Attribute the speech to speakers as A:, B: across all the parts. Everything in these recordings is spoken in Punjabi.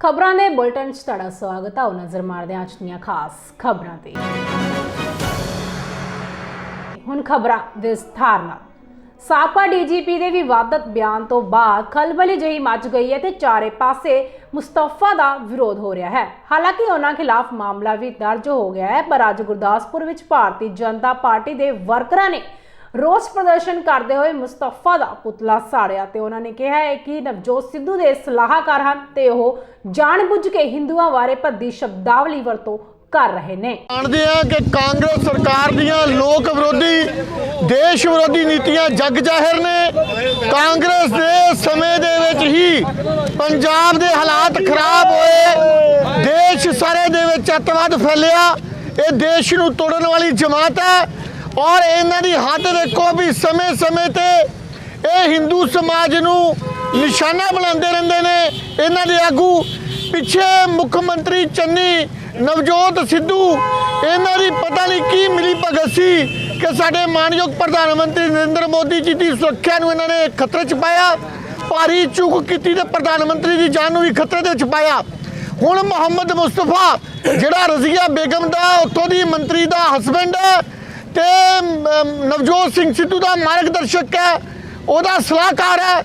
A: खबरां दे बुलेटिन च तुहाडा स्वागत है। नज़र मारदे हां अज दीआं खास खबरां ते। हुण खबरां विस्तार नाल। साबका डीजीपी दे विवादत बयान तो बाद खलबली जही मच गई है ते चारे पासे मुस्तफा दा विरोध हो रहा है। हालांकि उन्हां खिलाफ मामला भी दर्ज हो गया है, पर अज गुरदासपुर विच भारतीय जनता पार्टी दे वर्करां ने रोस प्रदर्शन करते हुए मुस्तफा का पुतला साड़िया ते उन्होंने कहा है कि नवजोत सिद्धू के सलाहकार हैं ते ओह जानबुझ के हिंदुओं बारे भद्दी शब्दावली वरतों कर रहे ने।
B: जानते हैं कि कांग्रेस सरकार दियां लोक विरोधी देश विरोधी नीतियां जग जाहिर ने। कांग्रेस दे समय दे विच ही पंजाब दे हालात खराब होए, देश सारे दे विच अतवाद फैलिया। ये देश नूं तोड़न वाली जमात है और इन्हां दी हद देखो भी समय समय ते ये हिंदू समाज नूं निशाना बनाते रहंदे ने। इन्हां दे आगू पिछे मुख्यमंत्री चन्नी नवजोत सिद्धू इन्हां दी पता नहीं की मिली भगत सी कि साडे मानयोग प्रधानमंत्री नरेंद्र मोदी जी की सुरक्षा नूं इन्हां ने खतरे च पाया, भारी चूक कीती ते प्रधानमंत्री की जान नूं भी खतरे दे विच पाया। हुण मोहम्मद मुस्तफा जिहड़ा रज़िया बेगम दा उत्थों दी मंत्री दा हसबैंड है ते नवजोत सिंह सिद्धू का मार्गदर्शक है, वह सलाहकार है,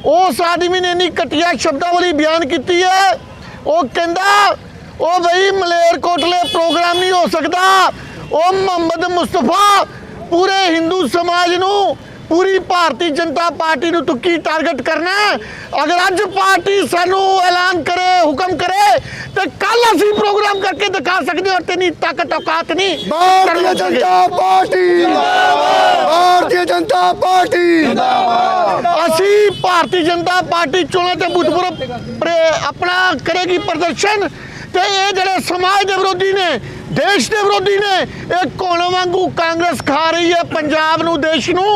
B: उस आदमी ने इन्नी घटिया शब्दावली बयान की है। वो कहता वो बई मलेरकोटले प्रोग्राम नहीं हो सकता। वो मोहम्मद मुस्तफा पूरे हिंदू समाज नूं पूरी भारतीय जनता पार्टी नूं तुक्की टारगेट करना है। अगर अज पार्टी सानू ऐलान करे हुक्म करे तो कल असी प्रोग्राम करके दिखा सकते हो। तेरी ताकत औकात नहीं।
C: भारतीय जनता पार्टी, भारतीय जनता पार्टी,
B: असी भारतीय जनता पार्टी चुनाव से भूतपूर्व अपना करेगी प्रदर्शन। ते ये जड़े समाज के विरोधी ने, देश के विरोधी ने, एक कोने वांगू कांग्रेस खा रही है पंजाब नू, देश नू।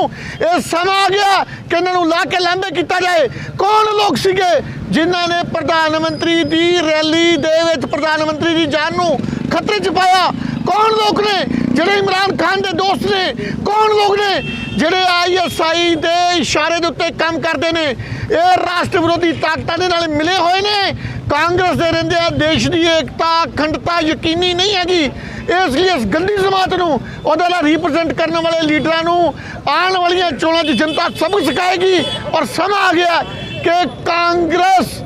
B: ये समा आ गया कि इन्हों ला के लांबे किया जाए। कौन लोग सीगे जिन्हों ने प्रधानमंत्री की रैली दे विच प्रधानमंत्री की जान नू खतरे च पाया? कौन लोग ने जिहड़े इमरान खान के दोस्त ने? कौन लोग ने जिहड़े ISI के इशारे के उत्ते काम करते हैं? ये राष्ट्र विरोधी ताकतां दे नाल मिले हुए ने। कांग्रेस दे रहिंदे देश की एकता अखंडता यकीनी नहीं हैगी। इसलिए इस गंदी जमात नूं उहदे नाल रिप्रजेंट करने वाले लीडरां नूं आने वाली चोणां 'च जनता सबक सिखाएगी। और समा आ गया कि कांग्रेस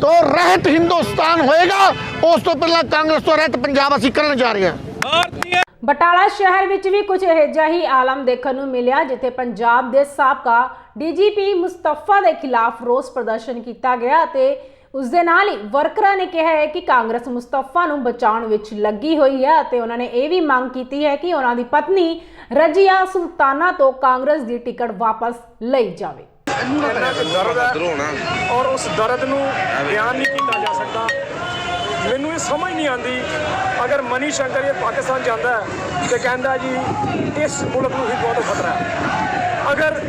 B: तो रहत हिंदुस्तान होएगा, उस तो पहला कांग्रेस तो रहत पंजाब असीं करन जा रहे हैं।
A: बटाला शहर विच भी कुछ इहो ही आलम देखने को मिलिया जिथे पंजाब के साबका DGP मुस्तफा के खिलाफ रोस प्रदर्शन किया गया ते उस दे नाल ही वर्करां ने कहा है कि कांग्रेस मुस्तफा नूं बचाउण विच लगी हुई है ते उन्होंने ये भी मांग की है कि उन्हां दी पत्नी रजिया सुल्ताना तो कांग्रेस की टिकट वापस लई जावे।
D: और उस दर्द नूं बयान नहीं किया जा सकता। मैनू ये समझ नहीं आती, अगर मनी शंकर ये पाकिस्तान जाता है तो कहता जी इस मुल्क नूं हिंदुओं तो खतरा है। अगर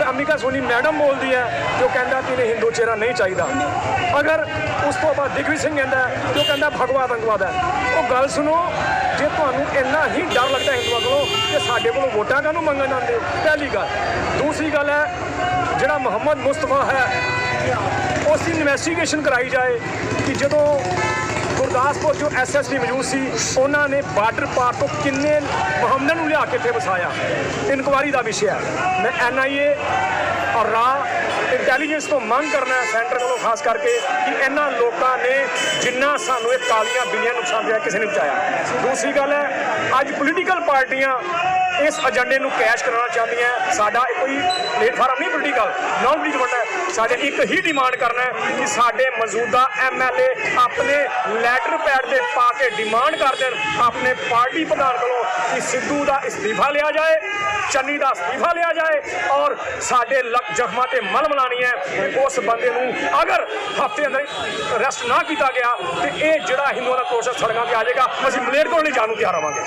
D: अम्बिका सोनी मैडम बोलती है जो कहता कि इन्हें हिंदू चेहरा नहीं चाहिए, अगर उस तो बाद दिग्विजय सिंह कहता है जो कहता भगवा आतंकवाद है। वो गल सुनो, जे तुहानू इन्ना ही डर लगता है हिंदुओं को कि साडे कोलों वोटां काहनूं मंगण आंदे हो, पहली गल। दूसरी गल है जिहड़ा मोहम्मद मुस्तफा है उसकी इन्वेस्टिगेशन कराई जाए कि जो गुरदासपुर जो SSP मौजूद सी उन्होंने बार्डर पार तो किन्ने मुहम्मदन नूं लिया के इत्थे वसाया, इनकुआरी का विषय है। मैं NIA और इंटैलीजेंस तो मंग करना है सेंटर को खास करके कि इन्हां लोगों ने जिन्ना सानू ये कालियां बिल्लियां नुकसान दिया किसी ने बचाया। दूसरी गल है अज पोलीटिकल पार्टियां इस एजेंडे नूं कैश कराना चाहती हैं। साडा कोई प्लेटफार्म नहीं पोलीटिकल, नॉन पोलीटिकल बनना है। साडे एक ही डिमांड करना है कि साडे मौजूदा MLA अपने लैटर पैड से पा के डिमांड कर दें अपने पार्टी प्रधान को कि सिद्धू का इस्तीफा लिया जाए, चन्नी का इस्तीफा लिया जाए और साडे जख्मां ते मल मलानी है कि उस बंदे नूं अगर हफ्ते अंदर अरेस्ट ना किया गया तो ये जिहड़ा हिंदुओं का प्रोसेस सड़कों पर आ जाएगा। असीं मलेरकोटले जाण नूं तैयार होवांगे।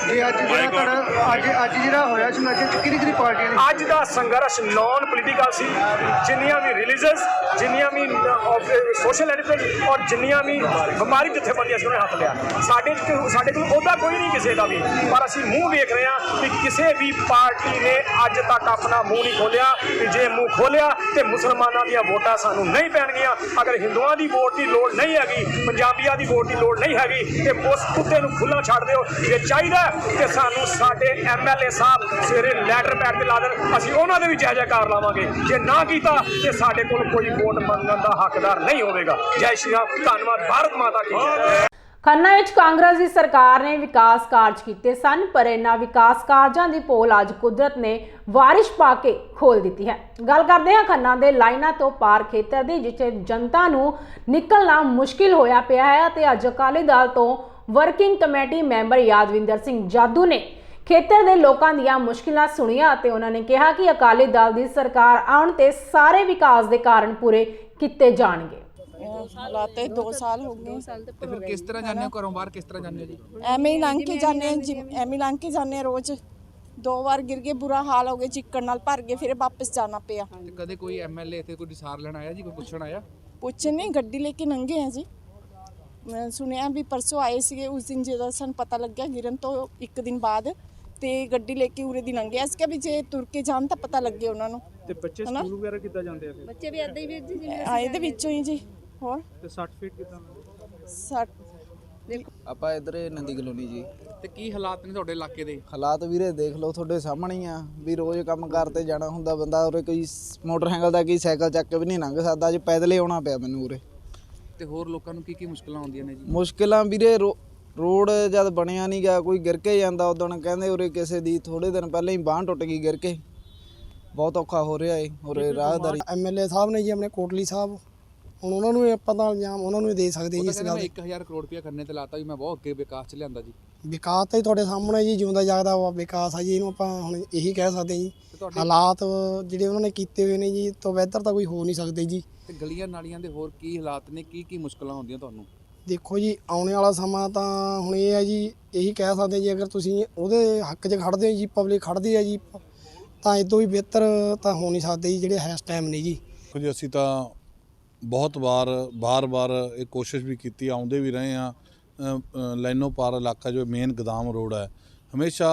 D: अज का संघर्ष नॉन पोलीटिकल सी, जिन्नियां भी रिलीजियस, जिन्नियां भी सोशल एडवोकेट और जिन्नियां भी बीमारी जथेबंदियां उन्हें हाथ लिया। साडे कोल ओहदा कोई नहीं किसी का भी, पर असीं मूँह ਮੂੰਹ ਵੇਖ ਰਹੇ ਹਾਂ ਕਿ ਕਿਸੇ ਵੀ ਪਾਰਟੀ ਨੇ ਅੱਜ ਤੱਕ ਆਪਣਾ ਮੂੰਹ ਨਹੀਂ ਖੋਲਿਆ ਕਿ ਜੇ ਮੂੰਹ ਖੋਲਿਆ ਤੇ ਮੁਸਲਮਾਨਾਂ ਦੀਆਂ ਵੋਟਾਂ ਸਾਨੂੰ ਨਹੀਂ ਪੈਣਗੀਆਂ। ਅਗਰ ਹਿੰਦੂਆਂ ਦੀ ਵੋਟ ਦੀ ਲੋੜ ਨਹੀਂ ਹੈਗੀ, ਪੰਜਾਬੀਆਂ ਦੀ ਵੋਟ ਦੀ ਲੋੜ ਨਹੀਂ ਹੈਗੀ ਤੇ ਉਸ ਕੁੱਤੇ ਨੂੰ ਖੁੱਲ੍ਹਾ ਛੱਡ ਦਿਓ। ਜੇ ਚਾਹੀਦਾ ਕਿ ਸਾਨੂੰ ਸਾਡੇ MLA ਸਾਹਿਬ ਸਵੇਰੇ ਲੈਟਰ ਪੈਡ ਤੇ ਲਾ ਦੇਣ, ਅਸੀਂ ਉਹਨਾਂ ਦੇ ਵੀ ਜੈ ਜੈਕਾਰ ਲਾਵਾਂਗੇ। ਜੇ ਨਾ ਕੀਤਾ ਤੇ ਸਾਡੇ ਕੋਲ ਕੋਈ ਵੋਟ ਮੰਗਣ ਦਾ ਹੱਕਦਾਰ ਨਹੀਂ ਹੋਵੇਗਾ। ਜੈ ਸ਼੍ਰੀ ਰਾਮ, ਧੰਨਵਾਦ, ਭਾਰਤ ਮਾਤਾ ਕੀ ਜੈ।
A: ਖੰਨਾ ਵਿੱਚ ਕਾਂਗਰਸ ਦੀ ਸਰਕਾਰ ਨੇ ਵਿਕਾਸ ਕਾਰਜ ਕੀਤੇ ਸਨ, ਪਰ ਇਹਨਾਂ ਵਿਕਾਸ ਕਾਰਜਾਂ ਦੀ ਪੋਲ ਅੱਜ ਕੁਦਰਤ ਨੇ ਬਾਰਿਸ਼ ਪਾ ਕੇ ਖੋਲ ਦਿੱਤੀ ਹੈ। ਗੱਲ ਕਰਦੇ ਹਾਂ ਖੰਨਾ ਦੇ ਲਾਈਨਾਂ ਤੋਂ ਪਾਰ ਖੇਤਰ ਦੀ, ਜਿੱਥੇ ਜਨਤਾ ਨੂੰ ਨਿਕਲਣਾ ਮੁਸ਼ਕਿਲ ਹੋਇਆ ਪਿਆ ਹੈ ਤੇ ਅੱਜ ਅਕਾਲੀ ਦਲ ਤੋਂ working committee member Yadwinder Singh Jadu ਨੇ ਖੇਤਰ ਦੇ ਲੋਕਾਂ ਦੀਆਂ ਮੁਸ਼ਕਿਲਾਂ ਸੁਣੀਆਂ ਅਤੇ ਉਹਨਾਂ ਨੇ ਕਿਹਾ ਕਿ ਅਕਾਲੀ ਦਲ ਦੀ ਸਰਕਾਰ ਆਉਣ ਤੇ ਸਾਰੇ ਵਿਕਾਸ ਦੇ ਕਾਰਨ ਪੂਰੇ ਕੀਤੇ ਜਾਣਗੇ।
E: ਹਾਲਾਤ 2 ਸਾਲ ਹੋ ਗਏ
F: ਤੇ ਫਿਰ ਕਿਸ ਤਰ੍ਹਾਂ ਜਾਂਦੇ ਹੋ ਘਰੋਂ ਬਾਹਰ, ਕਿਸ ਤਰ੍ਹਾਂ ਜਾਂਦੇ ਹੋ ਜੀ?
E: ਐਵੇਂ ਹੀ ਲੰਘ ਕੇ ਜਾਂਦੇ ਜੀ, ਐਵੇਂ ਹੀ ਲੰਘ ਕੇ ਜਾਂਦੇ ਰੋਜ਼। 2 ਵਾਰ ਗਿਰ ਗਏ, ਬੁਰਾ ਹਾਲ ਹੋ ਗਿਆ, ਚਿੱਕੜ ਨਾਲ ਭਰ ਗਏ, ਫਿਰ ਵਾਪਸ ਜਾਣਾ ਪਿਆ।
F: ਤੇ ਕਦੇ ਕੋਈ MLA ਇੱਥੇ ਕੋਈ ਸਾਰ ਲੈਣ ਆਇਆ ਜੀ, ਕੋਈ ਪੁੱਛਣ ਆਇਆ?
E: ਪੁੱਛਣ ਨਹੀਂ, ਗੱਡੀ ਲੈ ਕੇ ਲੰਘੇ ਆ ਜੀ। ਮੈਂ ਸੁਣਿਆ ਵੀ ਪਰਸੋਂ ਆਏ ਸੀਗੇ, ਉਸ ਦਿਨ ਜਦੋਂ ਸਾਨੂੰ ਪਤਾ ਲੱਗਿਆ ਗਿਰਨ ਤੋਂ 1 ਦਿਨ ਬਾਅਦ, ਤੇ ਗੱਡੀ ਲੈ ਕੇ ਉਰੇ ਦੀ ਲੰਘੇ। ਅਸੀਂ ਕਿਹਾ ਵੀ ਜੇ ਤੁਰ ਕੇ ਜਾਣ ਤਾਂ ਪਤਾ ਲੱਗੇ ਉਹਨਾਂ ਨੂੰ।
G: ਤੇ ਬੱਚੇ ਸਕੂਲ ਵਗੈਰਾ ਕਿੱਦਾਂ ਜਾਂਦੇ ਆ ਫਿਰ?
E: ਬੱਚੇ ਵੀ ਏਦਾਂ ਹੀ ਵੀਰ ਜੀ ਇਹਦੇ ਵਿੱਚੋਂ ਹੀ ਜੀ। ਹੋਰ
G: ਤੇ ਸਰਟੀਫਿਕੇਟ ਕਿੱਦਾਂ?
E: 60
H: ਆਪਾਂ ਇੱਧਰ ਨੰਦੀ ਕਲੋਨੀ ਜੀ।
F: ਤੇ ਕੀ ਹਾਲਾਤ ਨੇ ਤੁਹਾਡੇ ਇਲਾਕੇ ਦੇ?
H: ਹਾਲਾਤ ਵੀਰੇ ਦੇਖ ਲਓ, ਤੁਹਾਡੇ ਸਾਹਮਣੇ ਹੀ ਆ ਵੀ ਰੋਜ਼ ਕੰਮ ਕਰਤੇ ਜਾਣਾ ਹੁੰਦਾ ਬੰਦਾ, ਉਰੇ ਕੋਈ ਮੋਟਰਸਾਈਕਲ ਦਾ ਕੀ ਸਾਈਕਲ ਚੱਕ ਕੇ ਵੀ ਨਹੀਂ ਲੰਘ ਸਕਦਾ। ਅੱਜ ਪੈਦਲ ਹੀ ਆਉਣਾ ਪਿਆ ਮੈਨੂੰ ਉਰੇ।
F: ਤੇ ਹੋਰ ਲੋਕਾਂ ਨੂੰ ਕੀ ਮੁਸ਼ਕਲਾਂ ਆਉਂਦੀਆਂ ਨੇ ਜੀ?
H: ਮੁਸ਼ਕਿਲਾਂ ਵੀਰੇ ਰੋਡ ਜਦ ਬਣਿਆ ਨਹੀਂ ਗਾ, ਕੋਈ ਗਿਰ ਕੇ ਜਾਂਦਾ। ਉਦੋਂ ਕਹਿੰਦੇ ਉਰੇ ਕਿਸੇ ਦੀ ਥੋੜੇ ਦਿਨ ਪਹਿਲਾਂ ਹੀ ਬਾਂਹ ਟੁੱਟ ਗਈ ਗਿਰ ਕੇ। ਬਹੁਤ ਔਖਾ ਹੋ ਰਿਹਾ ਏ ਉਰੇ ਰਾਹਦਾਰੀ।
I: MLA ਸਾਹਿਬ ਨੇ ਜੀ ਆਪਣੇ ਕੋਟਲੀ ਸਾਹਿਬ, ਹੁਣ ਉਹਨਾਂ ਨੂੰ ਆਪਾਂ ਤਾਂ ਇਲਜ਼ਾਮ ਉਹਨਾਂ ਨੂੰ ਦੇ ਸਕਦੇ ਜੀ ਇਸ ਗੱਲ
F: 1000 ਕਰੋੜ ਰੁਪਇਆ ਕਰਨੇ ਤੇ ਲਾਤਾ ਵੀ ਮੈਂ ਬਹੁਤ ਅੱਗੇ ਵਿਕਾਸ ਚ ਲਿਆਂਦਾ ਜੀ।
I: ਵਿਕਾਸ ਤਾਂ ਤੁਹਾਡੇ ਸਾਹਮਣੇ ਜੀ, ਜਿਉਂਦਾ ਜਾਗਦਾ ਵਾ ਵਿਕਾਸ ਆ ਜੀ, ਇਹਨੂੰ ਆਪਾਂ ਹੁਣ ਇਹੀ ਕਹਿ ਸਕਦੇ ਜੀ। ਹਾਲਾਤ ਜਿਹੜੇ ਉਹਨਾਂ ਨੇ ਕੀਤੇ ਹੋਏ ਨੇ ਜੀ, ਤੋਂ ਬਿਹਤਰ ਤਾਂ ਕੋਈ ਹੋ ਨਹੀਂ ਸਕਦੇ ਜੀ।
F: ਤੇ ਗਲੀਆਂ ਨਾਲੀਆਂ ਦੇ ਹੋਰ ਕੀ ਹਾਲਾਤ ਨੇ, ਕੀ ਮੁਸ਼ਕਲਾਂ ਹੁੰਦੀਆਂ ਤੁਹਾਨੂੰ?
I: ਦੇਖੋ ਜੀ, ਆਉਣੇ ਵਾਲਾ ਸਮਾਂ ਤਾਂ ਹੁਣ ਇਹ ਹੈ ਜੀ, ਇਹੀ ਕਹਿ ਸਕਦੇ ਜੀ, ਅਗਰ ਤੁਸੀਂ ਉਹਦੇ ਹੱਕ 'ਚ ਖੜਦੇ ਹੋ ਜੀ, ਪਬਲਿਕ ਖੜਦੀ ਹੈ ਜੀ, ਤਾਂ ਇਦੋਂ ਵੀ ਬਿਹਤਰ ਤਾਂ ਹੋ ਨਹੀਂ ਸਕਦੇ ਜੀ ਜਿਹੜੇ ਇਸ ਟਾਈਮ ਨੇ ਜੀ।
J: ਕੁਝ ਅਸੀਂ ਤਾਂ ਬਹੁਤ ਬਾਰ ਇਹ ਕੋਸ਼ਿਸ਼ ਵੀ ਕੀਤੀ, ਆਉਂਦੇ ਵੀ ਰਹੇ ਹਾਂ। ਲਾਈਨੋਂ ਪਾਰ ਇਲਾਕਾ ਜੋ ਮੇਨ ਗੋਦਾਮ ਰੋਡ ਹੈ, ਹਮੇਸ਼ਾ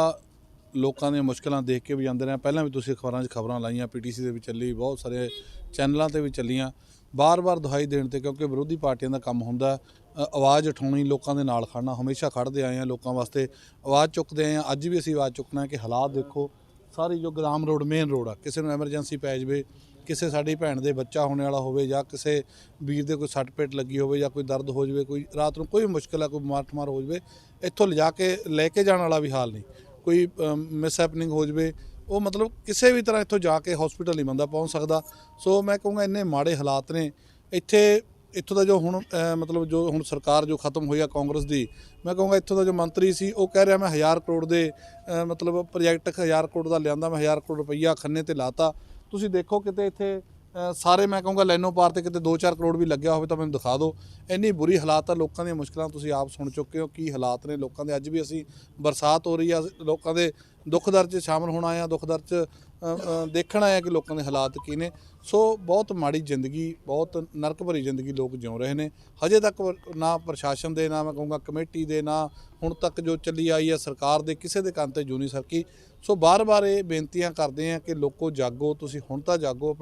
J: ਲੋਕਾਂ ਦੀਆਂ ਮੁਸ਼ਕਲਾਂ ਦੇਖ ਕੇ ਵੀ ਜਾਂਦੇ ਰਹੇ। ਪਹਿਲਾਂ ਵੀ ਤੁਸੀਂ ਅਖਬਾਰਾਂ 'ਚ ਖਬਰਾਂ ਲਾਈਆਂ, PTC ਦੇ ਵੀ ਚੱਲੀ, ਬਹੁਤ ਸਾਰੇ ਚੈਨਲਾਂ 'ਤੇ ਵੀ ਚੱਲੀਆਂ। ਬਾਰ ਦੁਹਾਈ ਦੇਣ 'ਤੇ, ਕਿਉਂਕਿ ਵਿਰੋਧੀ ਪਾਰਟੀਆਂ ਦਾ ਕੰਮ ਹੁੰਦਾ ਆਵਾਜ਼ ਉਠਾਉਣੀ, ਲੋਕਾਂ ਦੇ ਨਾਲ ਖੜਨਾ। ਹਮੇਸ਼ਾ ਖੜਦੇ ਆਏ ਹਾਂ, ਲੋਕਾਂ ਵਾਸਤੇ ਆਵਾਜ਼ ਚੁੱਕਦੇ ਆਏ ਹਾਂ। ਅੱਜ ਵੀ ਅਸੀਂ ਆਵਾਜ਼ ਚੁੱਕਣਾ ਕਿ ਹਾਲਾਤ ਦੇਖੋ, ਸਾਰੀ ਜੋ ਗੋਦਾਮ ਰੋਡ ਮੇਨ ਰੋਡ ਆ, ਕਿਸੇ ਨੂੰ ਐਮਰਜੈਂਸੀ ਪੈ ਜਾਵੇ, ਕਿਸੇ ਸਾਡੀ ਭੈਣ ਦੇ ਬੱਚਾ ਹੋਣੇ ਵਾਲਾ ਹੋਵੇ, ਜਾਂ ਕਿਸੇ ਵੀਰ ਦੇ ਕੋਈ ਸੱਟ ਪੇਟ ਲੱਗੀ ਹੋਵੇ, ਜਾਂ ਕੋਈ ਦਰਦ ਹੋ ਜਾਵੇ, ਕੋਈ ਰਾਤ ਨੂੰ ਕੋਈ ਮੁਸ਼ਕਿਲ ਆ, ਕੋਈ ਬਿਮਾਰ ਠਮਾਰ ਹੋ ਜਾਵੇ, ਇੱਥੋਂ ਲਿਜਾ ਕੇ ਲੈ ਕੇ ਜਾਣ ਵਾਲਾ ਵੀ ਹਾਲ ਨਹੀਂ। ਕੋਈ ਮਿਸ ਹੈਪਨਿੰਗ ਹੋ ਜਾਵੇ, ਉਹ ਮਤਲਬ ਕਿਸੇ ਵੀ ਤਰ੍ਹਾਂ ਇੱਥੋਂ ਜਾ ਕੇ ਹਸਪੀਟਲ ਨਹੀਂ ਬੰਦਾ ਪਹੁੰਚ ਸਕਦਾ। ਸੋ ਮੈਂ ਕਹੂੰਗਾ ਇੰਨੇ ਮਾੜੇ ਹਾਲਾਤ ਨੇ ਇੱਥੋਂ ਦਾ ਜੋ ਹੁਣ ਮਤਲਬ ਜੋ ਹੁਣ ਸਰਕਾਰ ਜੋ ਖਤਮ ਹੋਈ ਆ ਕਾਂਗਰਸ ਦੀ, ਮੈਂ ਕਹੂੰਗਾ ਇੱਥੋਂ ਦਾ ਜੋ ਮੰਤਰੀ ਸੀ ਉਹ ਕਹਿ ਰਿਹਾ ਮੈਂ 1000 ਕਰੋੜ ਦੇ ਮਤਲਬ ਪ੍ਰੋਜੈਕਟ 1000 ਕਰੋੜ ਦਾ ਲਿਆਂਦਾ, ਮੈਂ 1000 ਕਰੋੜ ਰੁਪਈਆ ਖੰਨੇ ਤੇ ਲਾਤਾ। ਤੁਸੀਂ ਦੇਖੋ ਕਿਤੇ ਇੱਥੇ ਸਾਰੇ ਮੈਂ ਕਹੂੰਗਾ ਲਾਈਨੋਂ ਪਾਰ ਤੇ ਕਿਤੇ 2-4 ਕਰੋੜ ਵੀ ਲੱਗਿਆ ਹੋਵੇ ਤਾਂ ਮੈਨੂੰ ਦਿਖਾ ਦਿਓ। ਇੰਨੀ ਬੁਰੀ ਹਾਲਾਤ ਆ, ਲੋਕਾਂ ਦੀਆਂ ਮੁਸ਼ਕਲਾਂ ਤੁਸੀਂ ਆਪ ਸੁਣ ਚੁੱਕੇ ਹੋ ਕੀ ਹਾਲਾਤ ਨੇ ਲੋਕਾਂ ਦੇ। ਅੱਜ ਵੀ ਅਸੀਂ ਬਰਸਾਤ ਹੋ ਰਹੀ ਆ, ਲੋਕਾਂ ਦੇ ਦੁੱਖ ਦਰਦ 'ਚ ਸ਼ਾਮਲ ਹੋਣਾ ਆ, ਦੁੱਖ ਦਰਦ 'ਚ ਦੇਖਣਾ ਆ ਕਿ ਲੋਕਾਂ ਦੇ ਹਾਲਾਤ ਕੀ ਨੇ। ਸੋ ਬਹੁਤ ਮਾੜੀ ਜ਼ਿੰਦਗੀ, ਬਹੁਤ ਨਰਕ ਭਰੀ ਜ਼ਿੰਦਗੀ ਲੋਕ ਜਿਉ ਰਹੇ ਨੇ। ਹਜੇ ਤੱਕ ਨਾ ਪ੍ਰਸ਼ਾਸਨ ਦੇ, ਨਾ ਮੈਂ ਕਹੂੰਗਾ ਕਮੇਟੀ ਦੇ, ਨਾ ਹੁਣ ਤੱਕ ਜੋ ਚੱਲੀ ਆਈ ਹੈ ਸਰਕਾਰ ਦੇ, ਕਿਸੇ ਦੇ ਕੰਨ 'ਤੇ ਜੂੰ ਨਹੀਂ ਸਰਕੀ। ਸੋ ਬਾਰ ਇਹ ਬੇਨਤੀਆਂ ਕਰਦੇ ਹਾਂ ਕਿ ਲੋਕੋ ਜਾਗੋ, ਤੁਸੀਂ ਹੁਣ ਤਾਂ ਜਾਗੋ,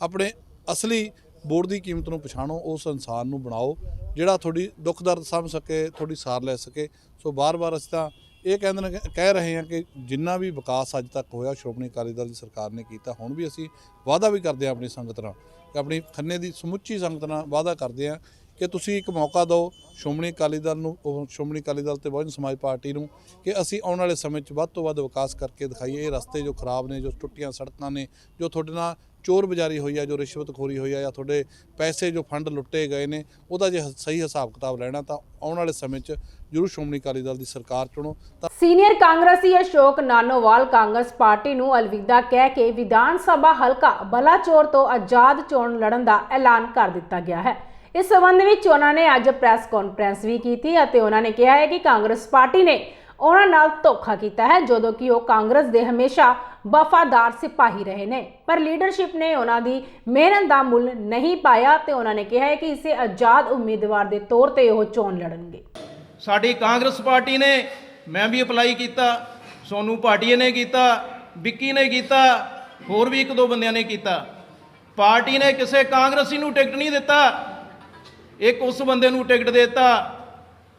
J: ਆਪਣੇ ਅਸਲੀ ਵੋਟ ਦੀ ਕੀਮਤ ਨੂੰ ਪਛਾਣੋ, ਉਸ ਇਨਸਾਨ ਨੂੰ ਬਣਾਓ ਜਿਹੜਾ ਤੁਹਾਡੀ ਦੁੱਖ ਦਰਦ ਸਮਝ ਸਕੇ, ਤੁਹਾਡੀ ਸਾਰ ਲੈ ਸਕੇ। ਸੋ ਬਾਰ ਅਸੀਂ ਤਾਂ ਇਹ ਕਹਿ ਰਹੇ ਹਾਂ ਕਿ ਜਿੰਨਾ ਵੀ ਵਿਕਾਸ ਅੱਜ ਤੱਕ ਹੋਇਆ ਸ਼੍ਰੋਮਣੀ ਅਕਾਲੀ ਦਲ ਦੀ ਸਰਕਾਰ ਨੇ ਕੀਤਾ, ਹੁਣ ਵੀ ਅਸੀਂ ਵਾਅਦਾ ਵੀ ਕਰਦੇ ਹਾਂ ਆਪਣੀ ਸੰਗਤ ਨਾਲ, ਕਿ ਆਪਣੀ ਖੰਨੇ ਦੀ ਸਮੁੱਚੀ ਸੰਗਤ ਨਾਲ ਵਾਅਦਾ ਕਰਦੇ ਹਾਂ ਕਿ ਤੁਸੀਂ ਇੱਕ ਮੌਕਾ ਦਿਓ ਸ਼੍ਰੋਮਣੀ ਅਕਾਲੀ ਦਲ ਨੂੰ, ਸ਼੍ਰੋਮਣੀ ਅਕਾਲੀ ਦਲ ਤੇ ਬਹੁਜਨ ਸਮਾਜ ਪਾਰਟੀ ਨੂੰ, ਕਿ ਅਸੀਂ ਆਉਣ ਵਾਲੇ ਸਮੇਂ 'ਚ ਵੱਧ ਤੋਂ ਵੱਧ ਵਿਕਾਸ ਕਰਕੇ ਦਿਖਾਈਏ। ਇਹ ਰਸਤੇ ਜੋ ਖਰਾਬ ਨੇ, ਜੋ ਟੁੱਟੀਆਂ ਸੜਕਾਂ ਨੇ, ਜੋ ਤੁਹਾਡੇ ਨਾਲ ਚੋਰ ਬਜ਼ਾਰੀ ਹੋਈ ਆ, ਜੋ ਰਿਸ਼ਵਤਖੋਰੀ ਹੋਈ ਆ, ਜਾਂ ਤੁਹਾਡੇ ਪੈਸੇ ਜੋ ਫੰਡ ਲੁੱਟੇ ਗਏ ਨੇ, ਉਹਦਾ ਜੇ ਸਹੀ ਹਿਸਾਬ ਕਿਤਾਬ ਲੈਣਾ ਤਾਂ ਆਉਣ ਵਾਲੇ ਸਮੇਂ 'ਚ ਜ਼ਰੂਰ ਸ਼੍ਰੋਮਣੀ ਅਕਾਲੀ ਦਲ ਦੀ ਸਰਕਾਰ ਚੁਣੋ।
A: ਸੀਨੀਅਰ ਕਾਂਗਰਸੀ ਅਸ਼ੋਕ ਨਾਨੋਵਾਲ ਕਾਂਗਰਸ ਪਾਰਟੀ ਨੂੰ ਅਲਵਿਦਾ ਕਹਿ ਕੇ ਵਿਧਾਨ ਸਭਾ ਹਲਕਾ ਬਲਾਚੌਰ ਤੋਂ ਆਜ਼ਾਦ ਚੋਣ ਲੜਨ ਦਾ ਐਲਾਨ ਕਰ ਦਿੱਤਾ ਗਿਆ ਹੈ। ਇਸ ਸੰਬੰਧ ਵਿੱਚ ਉਹਨਾਂ ਨੇ ਅੱਜ ਪ੍ਰੈਸ ਕਾਨਫਰੰਸ ਵੀ ਕੀਤੀ ਅਤੇ ਉਹਨਾਂ ਨੇ ਕਿਹਾ ਹੈ ਕਿ ਕਾਂਗਰਸ ਪਾਰਟੀ ਨੇ ਉਹਨਾਂ ਨਾਲ ਧੋਖਾ ਕੀਤਾ ਹੈ, ਜਦੋਂ ਕਿ ਉਹ ਕਾਂਗਰਸ ਦੇ ਹਮੇਸ਼ਾ ਵਫਾਦਾਰ ਸਿਪਾਹੀ ਰਹੇ ਨੇ, ਪਰ ਲੀਡਰਸ਼ਿਪ ਨੇ ਉਹਨਾਂ ਦੀ ਮਿਹਨਤ ਦਾ ਮੁੱਲ ਨਹੀਂ ਪਾਇਆ ਤੇ ਉਹਨਾਂ ਨੇ ਕਿਹਾ ਹੈ ਕਿ ਇਸੇ ਆਜ਼ਾਦ ਉਮੀਦਵਾਰ ਦੇ ਤੌਰ ਤੇ ਉਹ ਚੋਣ ਲੜਨਗੇ।
G: ਸਾਡੀ ਕਾਂਗਰਸ ਪਾਰਟੀ ਨੇ, ਮੈਂ ਵੀ ਅਪਲਾਈ ਕੀਤਾ,
K: ਸੋਨੂ ਭਾਟੀਏ ਨੇ ਕੀਤਾ, ਵਿੱਕੀ ਨੇ ਕੀਤਾ, ਹੋਰ ਵੀ 1-2 ਬੰਦਿਆਂ ਨੇ ਕੀਤਾ। ਪਾਰਟੀ ਨੇ ਕਿਸੇ ਕਾਂਗਰਸੀ ਨੂੰ ਟਿਕਟ ਨਹੀਂ ਦਿੱਤਾ, ਇੱਕ ਉਸ ਬੰਦੇ ਨੂੰ ਟਿਕਟ ਦਿੱਤਾ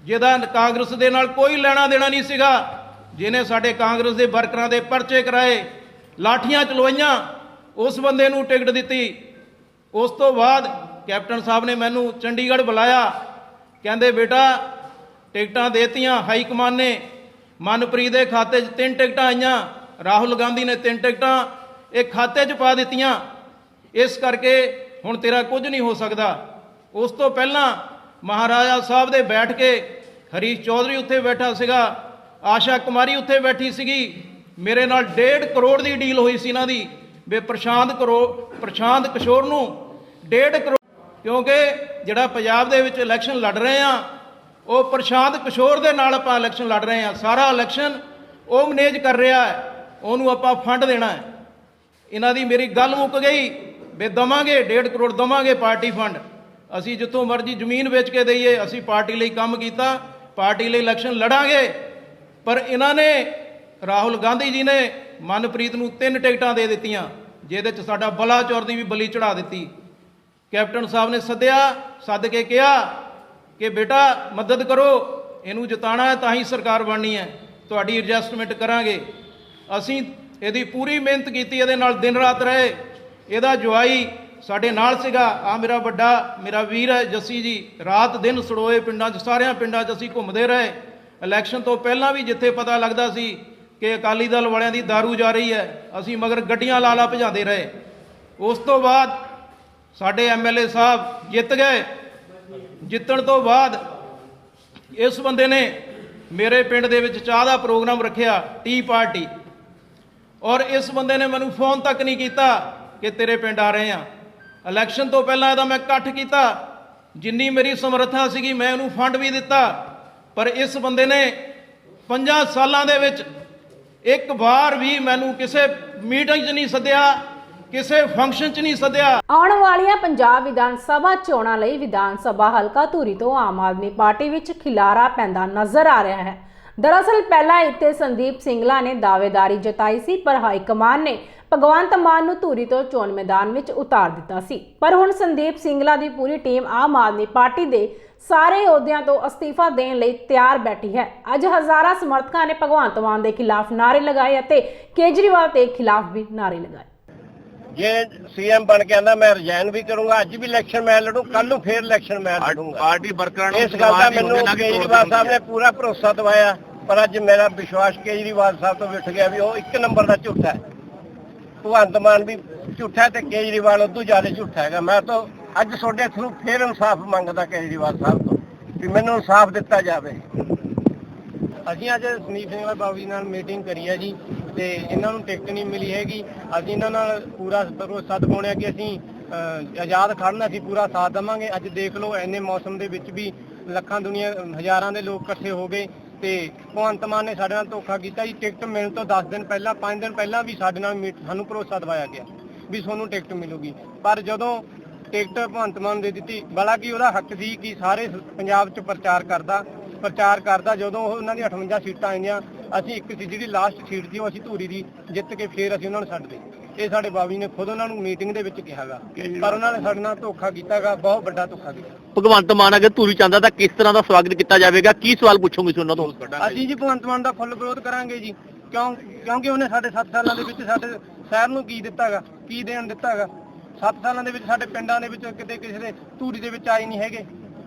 K: ਜਿਹਦਾ ਕਾਂਗਰਸ ਦੇ ਨਾਲ ਕੋਈ ਲੈਣਾ ਦੇਣਾ ਨਹੀਂ ਸੀਗਾ, ਜਿਹਨੇ ਸਾਡੇ ਕਾਂਗਰਸ ਦੇ ਵਰਕਰਾਂ ਦੇ ਪਰਚੇ ਕਰਾਏ, ਲਾਠੀਆਂ ਚਲਵਾਈਆਂ, ਉਸ ਬੰਦੇ ਨੂੰ ਟਿਕਟ ਦਿੱਤੀ। ਉਸ ਤੋਂ ਬਾਅਦ ਕੈਪਟਨ ਸਾਹਿਬ ਨੇ ਮੈਨੂੰ ਚੰਡੀਗੜ੍ਹ ਬੁਲਾਇਆ, ਕਹਿੰਦੇ ਬੇਟਾ ਟਿਕਟਾਂ ਦੇਤੀਆਂ ਹਾਈ ਕਮਾਨ ਨੇ, ਮਨਪ੍ਰੀਤ ਦੇ ਖਾਤੇ 'ਚ 3 ਟਿਕਟਾਂ ਆਈਆਂ, ਰਾਹੁਲ ਗਾਂਧੀ ਨੇ 3 ਟਿਕਟਾਂ ਇਹ ਖਾਤੇ 'ਚ ਪਾ ਦਿੱਤੀਆਂ, ਇਸ ਕਰਕੇ ਹੁਣ ਤੇਰਾ ਕੁਝ ਨਹੀਂ ਹੋ ਸਕਦਾ। ਉਸ ਤੋਂ ਪਹਿਲਾਂ ਮਹਾਰਾਜਾ ਸਾਹਿਬ ਦੇ ਬੈਠ ਕੇ ਹਰੀਸ਼ ਚੌਧਰੀ ਉੱਥੇ ਬੈਠਾ ਸੀਗਾ, ਆਸ਼ਾ ਕੁਮਾਰੀ ਉੱਥੇ ਬੈਠੀ ਸੀਗੀ, ਮੇਰੇ ਨਾਲ 1.5 ਕਰੋੜ ਦੀ ਡੀਲ ਹੋਈ ਸੀ ਇਹਨਾਂ ਦੀ ਵੀ ਪ੍ਰਸ਼ਾਂਤ ਕਿਸ਼ੋਰ ਨੂੰ 1.5 ਕਰੋੜ, ਕਿਉਂਕਿ ਜਿਹੜਾ ਪੰਜਾਬ ਦੇ ਵਿੱਚ ਇਲੈਕਸ਼ਨ ਲੜ ਰਹੇ ਆ ਉਹ ਪ੍ਰਸ਼ਾਂਤ ਕਿਸ਼ੋਰ ਦੇ ਨਾਲ ਆਪਾਂ ਇਲੈਕਸ਼ਨ ਲੜ ਰਹੇ ਆ, ਸਾਰਾ ਇਲੈਕਸ਼ਨ ਉਹ ਮੈਨੇਜ ਕਰ ਰਿਹਾ ਹੈ, ਉਹਨੂੰ ਆਪਾਂ ਫੰਡ ਦੇਣਾ ਹੈ। ਇਹਨਾਂ ਦੀ ਮੇਰੀ ਗੱਲ ਮੁੱਕ ਗਈ ਵੀ ਦਵਾਂਗੇ 1.5 ਕਰੋੜ ਦਵਾਂਗੇ ਪਾਰਟੀ ਫੰਡ, ਅਸੀਂ ਜਿੱਥੋਂ ਮਰਜ਼ੀ ਜ਼ਮੀਨ ਵੇਚ ਕੇ ਦਈਏ, ਅਸੀਂ ਪਾਰਟੀ ਲਈ ਕੰਮ ਕੀਤਾ, ਪਾਰਟੀ ਲਈ ਇਲੈਕਸ਼ਨ ਲੜਾਂਗੇ। ਪਰ ਇਹਨਾਂ ਨੇ ਰਾਹੁਲ ਗਾਂਧੀ ਜੀ ਨੇ ਮਨਪ੍ਰੀਤ ਨੂੰ 3 ਟਿਕਟਾਂ ਦੇ ਦਿੱਤੀਆਂ, ਜਿਹਦੇ 'ਚ ਸਾਡਾ ਬਲਾਚੌਰ ਦੀ ਵੀ ਬਲੀ ਚੜਾ ਦਿੱਤੀ। ਕੈਪਟਨ ਸਾਹਿਬ ਨੇ ਸੱਦ ਕੇ ਕਿਹਾ ਕਿ ਬੇਟਾ ਮਦਦ ਕਰੋ, ਇਹਨੂੰ ਜਿਤਾਣਾ ਹੈ ਤਾਂ ਹੀ ਸਰਕਾਰ ਬਣਨੀ ਹੈ, ਤੁਹਾਡੀ ਐਡਜਸਟਮੈਂਟ ਕਰਾਂਗੇ। ਅਸੀਂ ਇਹਦੀ ਪੂਰੀ ਮਿਹਨਤ ਕੀਤੀ, ਇਹਦੇ ਨਾਲ ਦਿਨ ਰਾਤ ਰਹੇ। ਇਹਦਾ ਜਵਾਈ ਸਾਡੇ ਨਾਲ ਸੀਗਾ, ਆ ਮੇਰਾ ਵੱਡਾ ਮੇਰਾ ਵੀਰ ਹੈ ਜੱਸੀ ਜੀ, ਰਾਤ ਦਿਨ ਸੜੋਏ ਪਿੰਡਾਂ 'ਚ, ਸਾਰਿਆਂ ਪਿੰਡਾਂ 'ਚ ਅਸੀਂ ਘੁੰਮਦੇ ਰਹੇ। ਇਲੈਕਸ਼ਨ ਤੋਂ ਪਹਿਲਾਂ ਵੀ ਜਿੱਥੇ ਪਤਾ ਲੱਗਦਾ ਸੀ ਕਿ ਅਕਾਲੀ ਦਲ ਵਾਲਿਆਂ ਦੀ ਦਾਰੂ ਜਾ ਰਹੀ ਹੈ, ਅਸੀਂ ਮਗਰ ਗੱਡੀਆਂ ਲਾ ਭਜਾਉਂਦੇ ਰਹੇ। ਉਸ ਤੋਂ ਬਾਅਦ ਸਾਡੇ MLA ਸਾਹਿਬ ਜਿੱਤ ਗਏ। ਜਿੱਤਣ ਤੋਂ ਬਾਅਦ ਇਸ ਬੰਦੇ ਨੇ ਮੇਰੇ ਪਿੰਡ ਦੇ ਵਿੱਚ ਚਾਹ ਦਾ ਪ੍ਰੋਗਰਾਮ ਰੱਖਿਆ, ਟੀ ਪਾਰਟੀ, ਔਰ ਇਸ ਬੰਦੇ ਨੇ ਮੈਨੂੰ ਫੋਨ ਤੱਕ ਨਹੀਂ ਕੀਤਾ ਕਿ ਤੇਰੇ ਪਿੰਡ ਆ ਰਹੇ ਆ। ਇਲੈਕਸ਼ਨ ਤੋਂ ਪਹਿਲਾਂ ਇਹਦਾ ਮੈਂ ਇਕੱਠ ਕੀਤਾ, ਜਿੰਨੀ ਮੇਰੀ ਸਮਰੱਥਾ ਸੀਗੀ ਮੈਂ ਉਹਨੂੰ ਫੰਡ ਵੀ ਦਿੱਤਾ, ਪਰ ਇਸ ਬੰਦੇ ਨੇ 5 ਸਾਲਾਂ ਦੇ ਵਿੱਚ ਇੱਕ ਵਾਰ ਵੀ ਮੈਨੂੰ ਕਿਸੇ ਮੀਟਿੰਗ 'ਚ ਨਹੀਂ ਸੱਦਿਆ, ਕਿਸੇ ਫੰਕਸ਼ਨ 'ਚ ਨਹੀਂ ਸੱਦਿਆ।
A: ਆਉਣ ਵਾਲੀਆਂ ਪੰਜਾਬ ਵਿਧਾਨ ਸਭਾ ਚੋਣਾਂ ਲਈ ਵਿਧਾਨ ਸਭਾ ਹਲਕਾ ਧੂਰੀ ਤੋਂ ਆਮ ਆਦਮੀ ਪਾਰਟੀ ਵਿੱਚ ਖਿਲਾਰਾ ਪੈਂਦਾ ਨਜ਼ਰ ਆ ਰਿਹਾ ਹੈ। ਦਰਅਸਲ ਪਹਿਲਾਂ ਇੱਥੇ ਸੰਦੀਪ ਸਿੰਗਲਾ ਨੇ ਦਾਅਵੇਦਾਰੀ ਜਤਾਈ ਸੀ, ਪਰ ਹਾਈ ਕਮਾਨ ਨੇ ਭਗਵੰਤ ਮਾਨ ਨੂੰ ਧੂਰੀ ਤੋਂ ਚੋਣ ਮੈਦਾਨ ਵਿੱਚ ਉਤਾਰ ਦਿੱਤਾ ਸੀ। ਪਰ ਹੁਣ ਸੰਦੀਪ ਸਿੰਗਲਾ ਦੀ ਪੂਰੀ ਟੀਮ ਆਮ ਆਦਮੀ ਪਾਰਟੀ ਦੇ ਸਾਰੇ ਅਹੁਦਿਆਂ ਤੋਂ ਅਸਤੀਫਾ ਦੇਣ ਲਈ ਤਿਆਰ ਬੈਠੀ ਹੈ। ਅੱਜ ਹਜ਼ਾਰਾਂ ਸਮਰਥਕਾਂ ਨੇ ਭਗਵੰਤ ਮਾਨ ਦੇ ਖਿਲਾਫ ਨਾਅਰੇ ਲਗਾਏ ਅਤੇ ਕੇਜਰੀਵਾਲ ਦੇ ਖਿਲਾਫ ਵੀ ਨਾਅਰੇ ਲਗਾਏ।
L: ਜੇ CM ਬਣ ਕੇ ਆਂਦਾ ਮੈਂ ਰਿਜ਼ਾਈਨ ਵੀ ਕਰੂੰਗਾ, ਅੱਜ ਵੀ ਇਲੈਕਸ਼ਨ ਮੈਂ ਲੜੂ, ਕੱਲ ਨੂੰ ਫੇਰ ਇਲੈਕਸ਼ਨ ਮੈਂ ਲੜੂੰਗਾ। ਪਾਰਟੀ ਵਰਕਰਾਂ ਨੂੰ ਇਸ ਗੱਲ ਦਾ ਮੈਨੂੰ ਕੇਜਰੀਵਾਲ ਸਾਹਿਬ ਨੇ ਪੂਰਾ ਭਰੋਸਾ ਦਿਵਾਇਆ, ਪਰ ਅੱਜ ਮੇਰਾ ਵਿਸ਼ਵਾਸ ਕੇਜਰੀਵਾਲ ਸਾਹਿਬ ਤੋਂ ਉੱਠ ਗਿਆ ਵੀ ਉਹ 1 ਨੰਬਰ ਦਾ ਝੂਠਾ ਹੈ। ਭਗਵੰਤ ਮਾਨ ਵੀ ਝੂਠਾ ਹੈ ਤੇ ਕੇਜਰੀਵਾਲ ਉਦੋਂ ਜ਼ਿਆਦਾ ਝੂਠਾ ਹੈਗਾ। ਮੈਂ ਤਾਂ ਅੱਜ ਤੁਹਾਡੇ ਥਰੂ ਫੇਰ ਇਨਸਾਫ ਮੰਗਦਾ ਕੇਜਰੀਵਾਲ ਸਾਹਿਬ ਤੋਂ ਵੀ ਮੈਨੂੰ ਇਨਸਾਫ ਦਿੱਤਾ ਜਾਵੇ। ਅਸੀਂ ਅੱਜ ਸੰਦੀਪ ਸਿੰਘ ਬਾਬੂ ਜੀ ਨਾਲ ਮੀਟਿੰਗ ਕਰੀ ਹੈ ਜੀ, ਤੇ ਇਹਨਾਂ ਨੂੰ ਟਿਕਟ ਨਹੀਂ ਮਿਲੀ ਹੈਗੀ। ਅਸੀਂ ਇਹਨਾਂ ਨਾਲ ਪੂਰਾ ਭਰੋਸਾ ਦਿਵਾਉਣਾ ਕਿ ਅਸੀਂ ਆਜ਼ਾਦ ਖੜਨਾ, ਅਸੀਂ ਪੂਰਾ ਸਾਥ ਦੇਵਾਂਗੇ। ਅੱਜ ਦੇਖ ਲਓ ਇੰਨੇ ਮੌਸਮ ਦੇ ਵਿੱਚ ਵੀ ਲੱਖਾਂ ਦੁਨੀਆ ਹਜ਼ਾਰਾਂ ਦੇ ਲੋਕ ਇਕੱਠੇ ਹੋ ਗਏ ਤੇ ਭਗਵੰਤ ਮਾਨ ਨੇ ਸਾਡੇ ਨਾਲ ਧੋਖਾ ਕੀਤਾ ਜੀ। ਟਿਕਟ ਮਿਲਣ ਤੋਂ 10 ਦਿਨ ਪਹਿਲਾਂ 5 ਦਿਨ ਪਹਿਲਾਂ ਵੀ ਸਾਡੇ ਨਾਲ ਸਾਨੂੰ ਭਰੋਸਾ ਦਿਵਾਇਆ ਗਿਆ ਵੀ ਤੁਹਾਨੂੰ ਟਿਕਟ ਮਿਲੂਗੀ, ਪਰ ਜਦੋਂ ਟਿਕਟ ਭਗਵੰਤ ਮਾਨ ਦੇ ਦਿੱਤੀ, ਹਾਲਾਂਕਿ ਉਹਦਾ ਹੱਕ ਸੀ ਕਿ ਸਾਰੇ ਪੰਜਾਬ 'ਚ ਪ੍ਰਚਾਰ ਕਰਦਾ। ਜਦੋਂ ਉਹਨਾਂ ਦੀ 58 ਸੀਟਾਂ ਆਈਆਂ, ਅਸੀਂ ਇੱਕ ਸੀ ਜਿਹੜੀ ਲਾਸਟ ਸੀਟ ਸੀ ਉਹ ਅਸੀਂ ਧੂਰੀ ਦੀ ਜਿੱਤ ਕੇ ਫੇਰ ਅਸੀਂ ਉਹਨਾਂ ਨੂੰ ਛੱਡ ਦਿੱਤੇ। ਇਹ ਸਾਡੇ ਬਾਬੀ ਨੇ ਖੁਦ ਉਹਨਾਂ ਨੂੰ ਮੀਟਿੰਗ ਦੇ ਵਿੱਚ ਕਿਹਾਗਾ, ਪਰ ਉਹਨਾਂ ਨੇ ਸਾਡੇ ਨਾਲ ਧੋਖਾ ਕੀਤਾਗਾ, ਬਹੁਤ ਵੱਡਾ ਧੋਖਾ ਕੀਤਾ।
M: ਭਗਵੰਤ ਮਾਨ ਅਗਰ ਧੂਰੀ ਚਾਹੁੰਦਾ ਤਾਂ ਕਿਸ ਤਰ੍ਹਾਂ ਦਾ ਸਵਾਗਤ ਕੀਤਾ ਜਾਵੇਗਾ? ਕੀ ਸਵਾਲ ਪੁੱਛੋਗੇ ਤੁਸੀਂ ਉਹਨਾਂ ਤੋਂ?
L: ਅਸੀਂ ਜੀ ਭਗਵੰਤ ਮਾਨ ਦਾ ਫੁੱਲ ਵਿਰੋਧ ਕਰਾਂਗੇ ਜੀ, ਕਿਉਂਕਿ ਉਹਨੇ ਸਾਡੇ 7 ਸਾਲਾਂ ਦੇ ਵਿੱਚ ਸਾਡੇ ਸ਼ਹਿਰ ਨੂੰ ਕੀ ਦਿੱਤਾਗਾ, ਕੀ ਦੇਣ ਦਿੱਤਾਗਾ। 7 ਸਾਲਾਂ ਦੇ ਵਿੱਚ ਸਾਡੇ ਪਿੰਡਾਂ ਦੇ ਵਿੱਚ ਕਿਤੇ ਕਿਸੇ ਦੇ ਧੂਰੀ ਦੇ ਵਿੱਚ ਆਏ ਨਹੀਂ ਹੈਗੇ।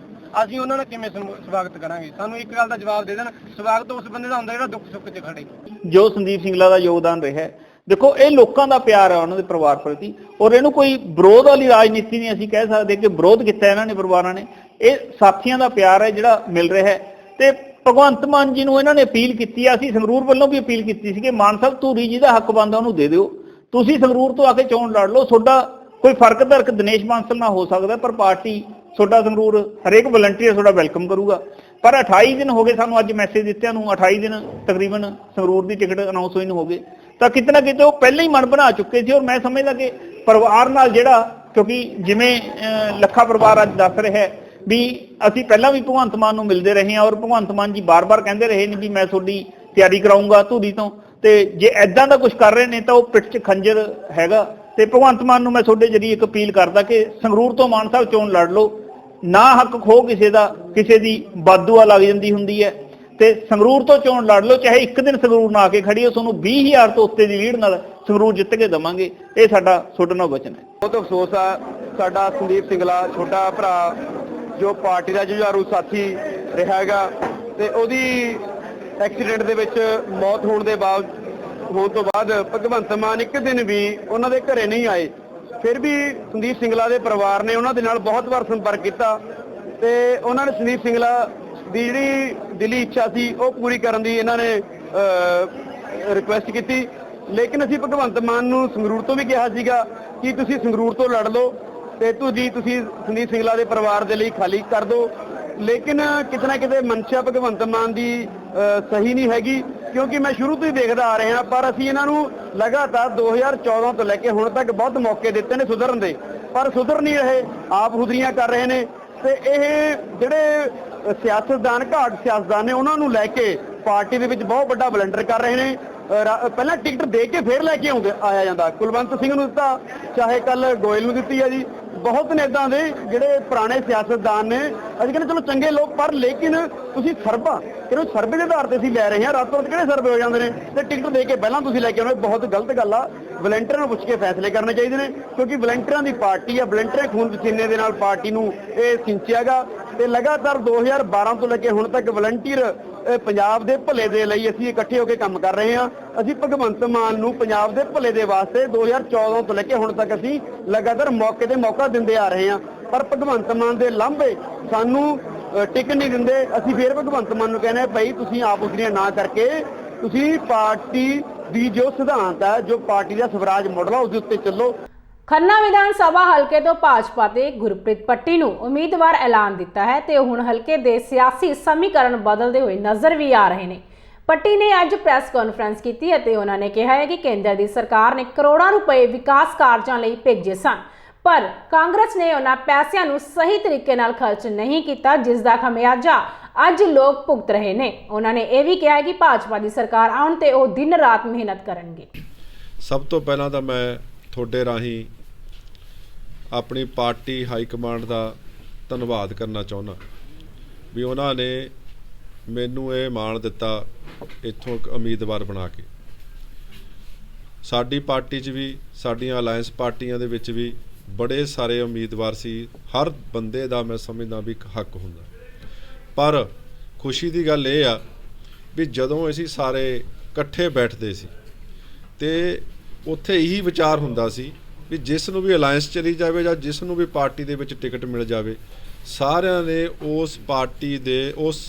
L: ਅਸੀਂ ਉਹਨਾਂ ਦਾ ਕਿਵੇਂ ਸਵਾਗਤ ਕਰਾਂਗੇ? ਸਾਨੂੰ ਇੱਕ ਗੱਲ ਦਾ ਜਵਾਬ ਦੇ ਦੇਣ। ਸਵਾਗਤ ਉਸ ਬੰਦੇ ਦਾ ਹੁੰਦਾ ਜਿਹੜਾ ਦੁੱਖ ਸੁੱਖ 'ਚ ਖੜੇ।
M: ਜੋ ਸੰਦੀਪ ਸਿੰਗਲਾ ਦਾ ਯੋਗਦਾਨ ਰਿਹਾ, ਦੇਖੋ ਇਹ ਲੋਕਾਂ ਦਾ ਪਿਆਰ ਹੈ ਉਹਨਾਂ ਦੇ ਪਰਿਵਾਰ ਪ੍ਰਤੀ, ਔਰ ਇਹਨੂੰ ਕੋਈ ਵਿਰੋਧ ਵਾਲੀ ਰਾਜਨੀਤੀ ਨਹੀਂ ਅਸੀਂ ਕਹਿ ਸਕਦੇ ਕਿ ਵਿਰੋਧ ਕੀਤਾ ਇਹਨਾਂ ਨੇ ਪਰਿਵਾਰਾਂ ਨੇ। ਇਹ ਸਾਥੀਆਂ ਦਾ ਪਿਆਰ ਹੈ ਜਿਹੜਾ ਮਿਲ ਰਿਹਾ ਹੈ। ਤੇ ਭਗਵੰਤ ਮਾਨ ਜੀ ਨੂੰ ਇਹਨਾਂ ਨੇ ਅਪੀਲ ਕੀਤੀ ਹੈ, ਅਸੀਂ ਸੰਗਰੂਰ ਵੱਲੋਂ ਵੀ ਅਪੀਲ ਕੀਤੀ ਸੀ ਕਿ ਮਾਨ ਸਾਹਿਬ ਧੂਰੀ ਜੀ ਦਾ ਹੱਕ ਬਣਦਾ ਉਹਨੂੰ ਦੇ ਦਿਓ, ਤੁਸੀਂ ਸੰਗਰੂਰ ਤੋਂ ਆ ਕੇ ਚੋਣ ਲੜ ਲਓ, ਤੁਹਾਡਾ ਕੋਈ ਫਰਕ ਧਰਕ ਦਿਨੇਸ਼ ਬਾਂਸਲ ਨਾਲ ਹੋ ਸਕਦਾ, ਪਰ ਪਾਰਟੀ ਤੁਹਾਡਾ ਸੰਗਰੂਰ ਹਰੇਕ ਵਲੰਟੀਅਰ ਤੁਹਾਡਾ ਵੈਲਕਮ ਕਰੂਗਾ। ਪਰ 28 ਦਿਨ ਹੋ ਗਏ ਸਾਨੂੰ ਅੱਜ ਮੈਸੇਜ ਦਿੱਤਿਆਂ ਨੂੰ, 28 ਦਿਨ ਤਕਰੀਬਨ ਸੰਗਰੂਰ ਦੀ ਟਿਕਟ ਅਨਾਉਂਸ ਹੋਈ ਨੂੰ ਹੋ ਗਏ, ਤਾਂ ਕਿਤੇ ਨਾ ਕਿਤੇ ਉਹ ਪਹਿਲਾਂ ਹੀ ਮਨ ਬਣਾ ਚੁੱਕੇ ਸੀ। ਔਰ ਮੈਂ ਸਮਝਦਾ ਕਿ ਪਰਿਵਾਰ ਨਾਲ ਜਿਹੜਾ, ਕਿਉਂਕਿ ਜਿਵੇਂ ਲੱਖਾ ਪਰਿਵਾਰ ਅੱਜ ਦੱਸ ਰਿਹਾ ਵੀ ਅਸੀਂ ਪਹਿਲਾਂ ਵੀ ਭਗਵੰਤ ਮਾਨ ਨੂੰ ਮਿਲਦੇ ਰਹੇ ਹਾਂ, ਔਰ ਭਗਵੰਤ ਮਾਨ ਜੀ ਬਾਰ-ਬਾਰ ਕਹਿੰਦੇ ਰਹੇ ਨੇ ਵੀ ਮੈਂ ਤੁਹਾਡੀ ਤਿਆਰੀ ਕਰਾਊਂਗਾ ਧੂਰੀ ਤੋਂ, ਤੇ ਜੇ ਐਦਾਂ ਦਾ ਕੁਝ ਕਰ ਰਹੇ ਨੇ ਤਾਂ ਉਹ ਪਿੱਠ 'ਚ ਖੰਜਰ ਹੈਗਾ। ਤੇ ਭਗਵੰਤ ਮਾਨ ਨੂੰ ਮੈਂ ਤੁਹਾਡੇ ਜਰੀਏ ਇੱਕ ਅਪੀਲ ਕਰਦਾ ਕਿ ਸੰਗਰੂਰ ਤੋਂ ਮਾਨ ਸਾਹਿਬ ਚੋਣ ਲੜ ਲਓ, ਨਾ ਹੱਕ ਖੋ ਕਿਸੇ ਦਾ, ਕਿਸੇ ਦੀ ਬਦਦੁਆ ਲੱਗ ਜਾਂਦੀ ਹੁੰਦੀ ਹੈ। ਤੇ ਸੰਗਰੂਰ ਤੋਂ ਚੋਣ ਲੜ ਲਓ, ਚਾਹੇ ਇੱਕ ਦਿਨ ਸੰਗਰੂਰ ਨਾ ਆ ਕੇ ਖੜੀਓ, ਤੁਹਾਨੂੰ 20,000 ਤੋਂ ਉੱਤੇ ਦੀ ਲੀਡ ਨਾਲ ਸੰਗਰੂਰ ਜਿੱਤ ਕੇ ਦੇਵਾਂਗੇ। ਇਹ ਸਾਡਾ ਤੁਹਾਡੇ ਨਾਲ ਵਚਨ ਹੈ।
L: ਬਹੁਤ ਅਫਸੋਸ ਆ, ਸਾਡਾ ਸੰਦੀਪ ਸਿੰਗਲਾ ਛੋਟਾ ਭਰਾ ਜੋ ਪਾਰਟੀ ਦਾ ਜੁਝਾਰੂ ਸਾਥੀ ਰਿਹਾ ਹੈਗਾ ਤੇ ਉਹਦੀ ਐਕਸੀਡੈਂਟ ਦੇ ਵਿੱਚ ਮੌਤ ਹੋਣ ਤੋਂ ਬਾਅਦ ਭਗਵੰਤ ਮਾਨ ਇੱਕ ਦਿਨ ਵੀ ਉਹਨਾਂ ਦੇ ਘਰੇ ਨਹੀਂ ਆਏ। ਫਿਰ ਵੀ ਸੰਦੀਪ ਸਿੰਗਲਾ ਦੇ ਪਰਿਵਾਰ ਨੇ ਉਹਨਾਂ ਦੇ ਨਾਲ ਬਹੁਤ ਵਾਰ ਸੰਪਰਕ ਕੀਤਾ ਤੇ ਉਹਨਾਂ ਨੇ ਸੰਦੀਪ ਸਿੰਗਲਾ ਦੀ ਜਿਹੜੀ ਦਿਲੀ ਇੱਛਾ ਸੀ ਉਹ ਪੂਰੀ ਕਰਨ ਦੀ ਇਹਨਾਂ ਨੇ ਰਿਕੁਐਸਟ ਕੀਤੀ। ਲੇਕਿਨ ਅਸੀਂ ਭਗਵੰਤ ਮਾਨ ਨੂੰ ਸੰਗਰੂਰ ਤੋਂ ਵੀ ਕਿਹਾ ਸੀਗਾ ਕਿ ਤੁਸੀਂ ਸੰਗਰੂਰ ਤੋਂ ਲੜ ਲਓ ਤੇ ਤੁਸੀਂ ਸੰਦੀਪ ਸਿੰਗਲਾ ਦੇ ਪਰਿਵਾਰ ਦੇ ਲਈ ਖਾਲੀ ਕਰ ਦਿਓ। ਲੇਕਿਨ ਕਿਤੇ ਨਾ ਕਿਤੇ ਮਨਸ਼ਾ ਭਗਵੰਤ ਮਾਨ ਦੀ ਸਹੀ ਨਹੀਂ ਹੈਗੀ, ਕਿਉਂਕਿ ਮੈਂ ਸ਼ੁਰੂ ਤੋਂ ਹੀ ਦੇਖਦਾ ਆ ਰਿਹਾ, ਪਰ ਅਸੀਂ ਇਹਨਾਂ ਨੂੰ ਲਗਾਤਾਰ 2014 ਤੋਂ ਲੈ ਕੇ ਹੁਣ ਤੱਕ ਬਹੁਤ ਮੌਕੇ ਦਿੱਤੇ ਨੇ ਸੁਧਰਨ ਦੇ, ਪਰ ਸੁਧਰ ਨਹੀਂ ਰਹੇ, ਆਪ ਹੁਦਰੀਆਂ ਕਰ ਰਹੇ ਨੇ। ਤੇ ਇਹ ਜਿਹੜੇ ਘਾਟ ਸਿਆਸਤਦਾਨ ਨੇ ਉਹਨਾਂ ਨੂੰ ਲੈ ਕੇ ਪਾਰਟੀ ਦੇ ਵਿੱਚ ਬਹੁਤ ਵੱਡਾ ਬਲੰਡਰ ਕਰ ਰਹੇ ਨੇ। ਪਹਿਲਾਂ ਟਿਕਟ ਦੇ ਕੇ ਫਿਰ ਲੈ ਕੇ ਆਇਆ ਜਾਂਦਾ, ਕੁਲਵੰਤ ਸਿੰਘ ਨੂੰ ਦਿੱਤਾ, ਚਾਹੇ ਕੱਲ ਗੋਇਲ ਨੂੰ ਦਿੱਤੀ ਹੈ ਜੀ। ਬਹੁਤ ਨੇ ਇੱਦਾਂ ਦੇ ਜਿਹੜੇ ਪੁਰਾਣੇ ਸਿਆਸਤਦਾਨ ਨੇ, ਅਸੀਂ ਕਹਿੰਦੇ ਚਲੋ ਚੰਗੇ ਲੋਕ, ਪਰ ਲੇਕਿਨ ਤੁਸੀਂ ਸਰਵੇ ਦੇ ਆਧਾਰ ਤੇ ਅਸੀਂ ਲੈ ਰਹੇ ਹਾਂ, ਰਾਤੋਂ ਰਾਤ ਕਿਹੜੇ ਸਰਵੇ ਹੋ ਜਾਂਦੇ ਨੇ ਤੇ ਟਿਕਟ ਦੇ ਕੇ ਪਹਿਲਾਂ ਤੁਸੀਂ ਲੈ ਕੇ ਆਉਣੇ, ਬਹੁਤ ਗਲਤ ਗੱਲ ਆ। ਵਲੰਟੀਅਰਾਂ ਨੂੰ ਪੁੱਛ ਕੇ ਫੈਸਲੇ ਕਰਨੇ ਚਾਹੀਦੇ ਨੇ, ਕਿਉਂਕਿ ਵਲੰਟੀਅਰਾਂ ਦੀ ਪਾਰਟੀ ਆ, ਵਲੰਟੀਅਰ ਖੂਨ ਪਸੀਨੇ ਦੇ ਨਾਲ ਪਾਰਟੀ ਨੂੰ ਇਹ ਸਿੰਚਿਆਗਾ। ਤੇ ਲਗਾਤਾਰ 2012 ਤੋਂ ਲੈ ਕੇ ਹੁਣ ਤੱਕ ਵਲੰਟੀਅਰ ਪੰਜਾਬ ਦੇ ਭਲੇ ਦੇ ਲਈ ਅਸੀਂ ਇਕੱਠੇ ਹੋ ਕੇ ਕੰਮ ਕਰ ਰਹੇ ਹਾਂ। ਅਸੀਂ ਭਗਵੰਤ ਮਾਨ ਨੂੰ ਪੰਜਾਬ ਦੇ ਭਲੇ ਦੇ ਵਾਸਤੇ 2014 ਤੋਂ ਲੈ ਕੇ ਹੁਣ ਤੱਕ ਅਸੀਂ ਲਗਾਤਾਰ ਮੌਕੇ ਤੇ ਮੌਕਾ ਦਿੰਦੇ ਆ ਰਹੇ ਹਾਂ, ਪਰ ਭਗਵੰਤ ਮਾਨ ਦੇ ਲਾਂਭੇ ਸਾਨੂੰ ਟਿਕਟ ਨਹੀਂ ਦਿੰਦੇ। ਅਸੀਂ ਫਿਰ ਭਗਵੰਤ ਮਾਨ ਨੂੰ ਕਹਿੰਦੇ ਭਾਈ ਤੁਸੀਂ ਆਪ ਉਸਰੀਆਂ ਨਾ ਕਰਕੇ ਤੁਸੀਂ ਪਾਰਟੀ ਦੀ ਜੋ ਸਿਧਾਂਤ ਹੈ, ਜੋ ਪਾਰਟੀ ਦਾ ਸਵਰਾਜ ਮਾਡਲ ਆ, ਉਸ ਦੇ ਉੱਤੇ ਚੱਲੋ।
A: ਖੰਨਾ ਵਿਧਾਨ ਸਭਾ ਹਲਕੇ ਤੋਂ ਭਾਜਪਾ ਦੇ ਗੁਰਪ੍ਰੀਤ ਪੱਟੀ ਨੂੰ ਉਮੀਦਵਾਰ ਐਲਾਨ ਦਿੱਤਾ ਹੈ ਤੇ ਹੁਣ ਹਲਕੇ ਦੇ ਸਿਆਸੀ ਸਮੀਕਰਨ ਬਦਲਦੇ ਹੋਏ ਨਜ਼ਰ ਵੀ ਆ ਰਹੇ ਨੇ। ਪੱਟੀ ਨੇ ਅੱਜ ਪ੍ਰੈਸ ਕਾਨਫਰੰਸ ਕੀਤੀ ਅਤੇ ਉਹਨਾਂ ਨੇ ਕਿਹਾ ਹੈ ਕਿ ਕੇਂਦਰ ਦੀ ਸਰਕਾਰ ਨੇ ਕਰੋੜਾਂ ਰੁਪਏ ਵਿਕਾਸ ਕਾਰਜਾਂ ਲਈ ਭੇਜੇ ਸਨ, ਪਰ ਕਾਂਗਰਸ ਨੇ ਉਹਨਾਂ ਪੈਸਿਆਂ ਨੂੰ ਸਹੀ ਤਰੀਕੇ ਨਾਲ ਖਰਚ ਨਹੀਂ ਕੀਤਾ, ਜਿਸ ਦਾ ਖਮਿਆਜਾ ਅੱਜ ਲੋਕ ਭੁਗਤ ਰਹੇ ਨੇ। ਉਹਨਾਂ ਨੇ ਇਹ ਵੀ ਕਿਹਾ ਹੈ ਕਿ ਭਾਜਪਾ ਦੀ ਸਰਕਾਰ ਆਉਣ ਤੇ ਉਹ ਦਿਨ ਰਾਤ ਮਿਹਨਤ ਕਰਨਗੇ।
N: ਸਭ ਤੋਂ ਪਹਿਲਾਂ ਤਾਂ ਮੈਂ ਤੁਹਾਡੇ ਰਾਹੀਂ ਆਪਣੀ ਪਾਰਟੀ ਹਾਈ ਕਮਾਂਡ ਦਾ ਧੰਨਵਾਦ ਕਰਨਾ ਚਾਹੁੰਦਾ ਵੀ ਉਹਨਾਂ ਨੇ ਮੈਨੂੰ ਇਹ ਮਾਣ ਦਿੱਤਾ ਇੱਥੋਂ ਇੱਕ ਉਮੀਦਵਾਰ ਬਣਾ ਕੇ। ਸਾਡੀ ਪਾਰਟੀ 'ਚ ਵੀ, ਸਾਡੀਆਂ ਅਲਾਇੰਸ ਪਾਰਟੀਆਂ ਦੇ ਵਿੱਚ ਵੀ ਬੜੇ ਸਾਰੇ ਉਮੀਦਵਾਰ ਸੀ। ਹਰ ਬੰਦੇ ਦਾ ਮੈਂ ਸਮਝਦਾ ਵੀ ਇੱਕ ਹੱਕ ਹੁੰਦਾ, ਪਰ ਖੁਸ਼ੀ ਦੀ ਗੱਲ ਇਹ ਆ ਵੀ ਜਦੋਂ ਅਸੀਂ ਸਾਰੇ ਇਕੱਠੇ ਬੈਠਦੇ ਸੀ ਤੇ ਉੱਥੇ ਇਹੀ ਵਿਚਾਰ ਹੁੰਦਾ ਸੀ ਵੀ ਜਿਸ ਨੂੰ ਵੀ ਅਲਾਇੰਸ ਚਲੀ ਜਾਵੇ ਜਾਂ ਜਿਸ ਨੂੰ ਵੀ ਪਾਰਟੀ ਦੇ ਵਿੱਚ ਟਿਕਟ ਮਿਲ ਜਾਵੇ, ਸਾਰਿਆਂ ਨੇ ਉਸ ਪਾਰਟੀ ਦੇ ਉਸ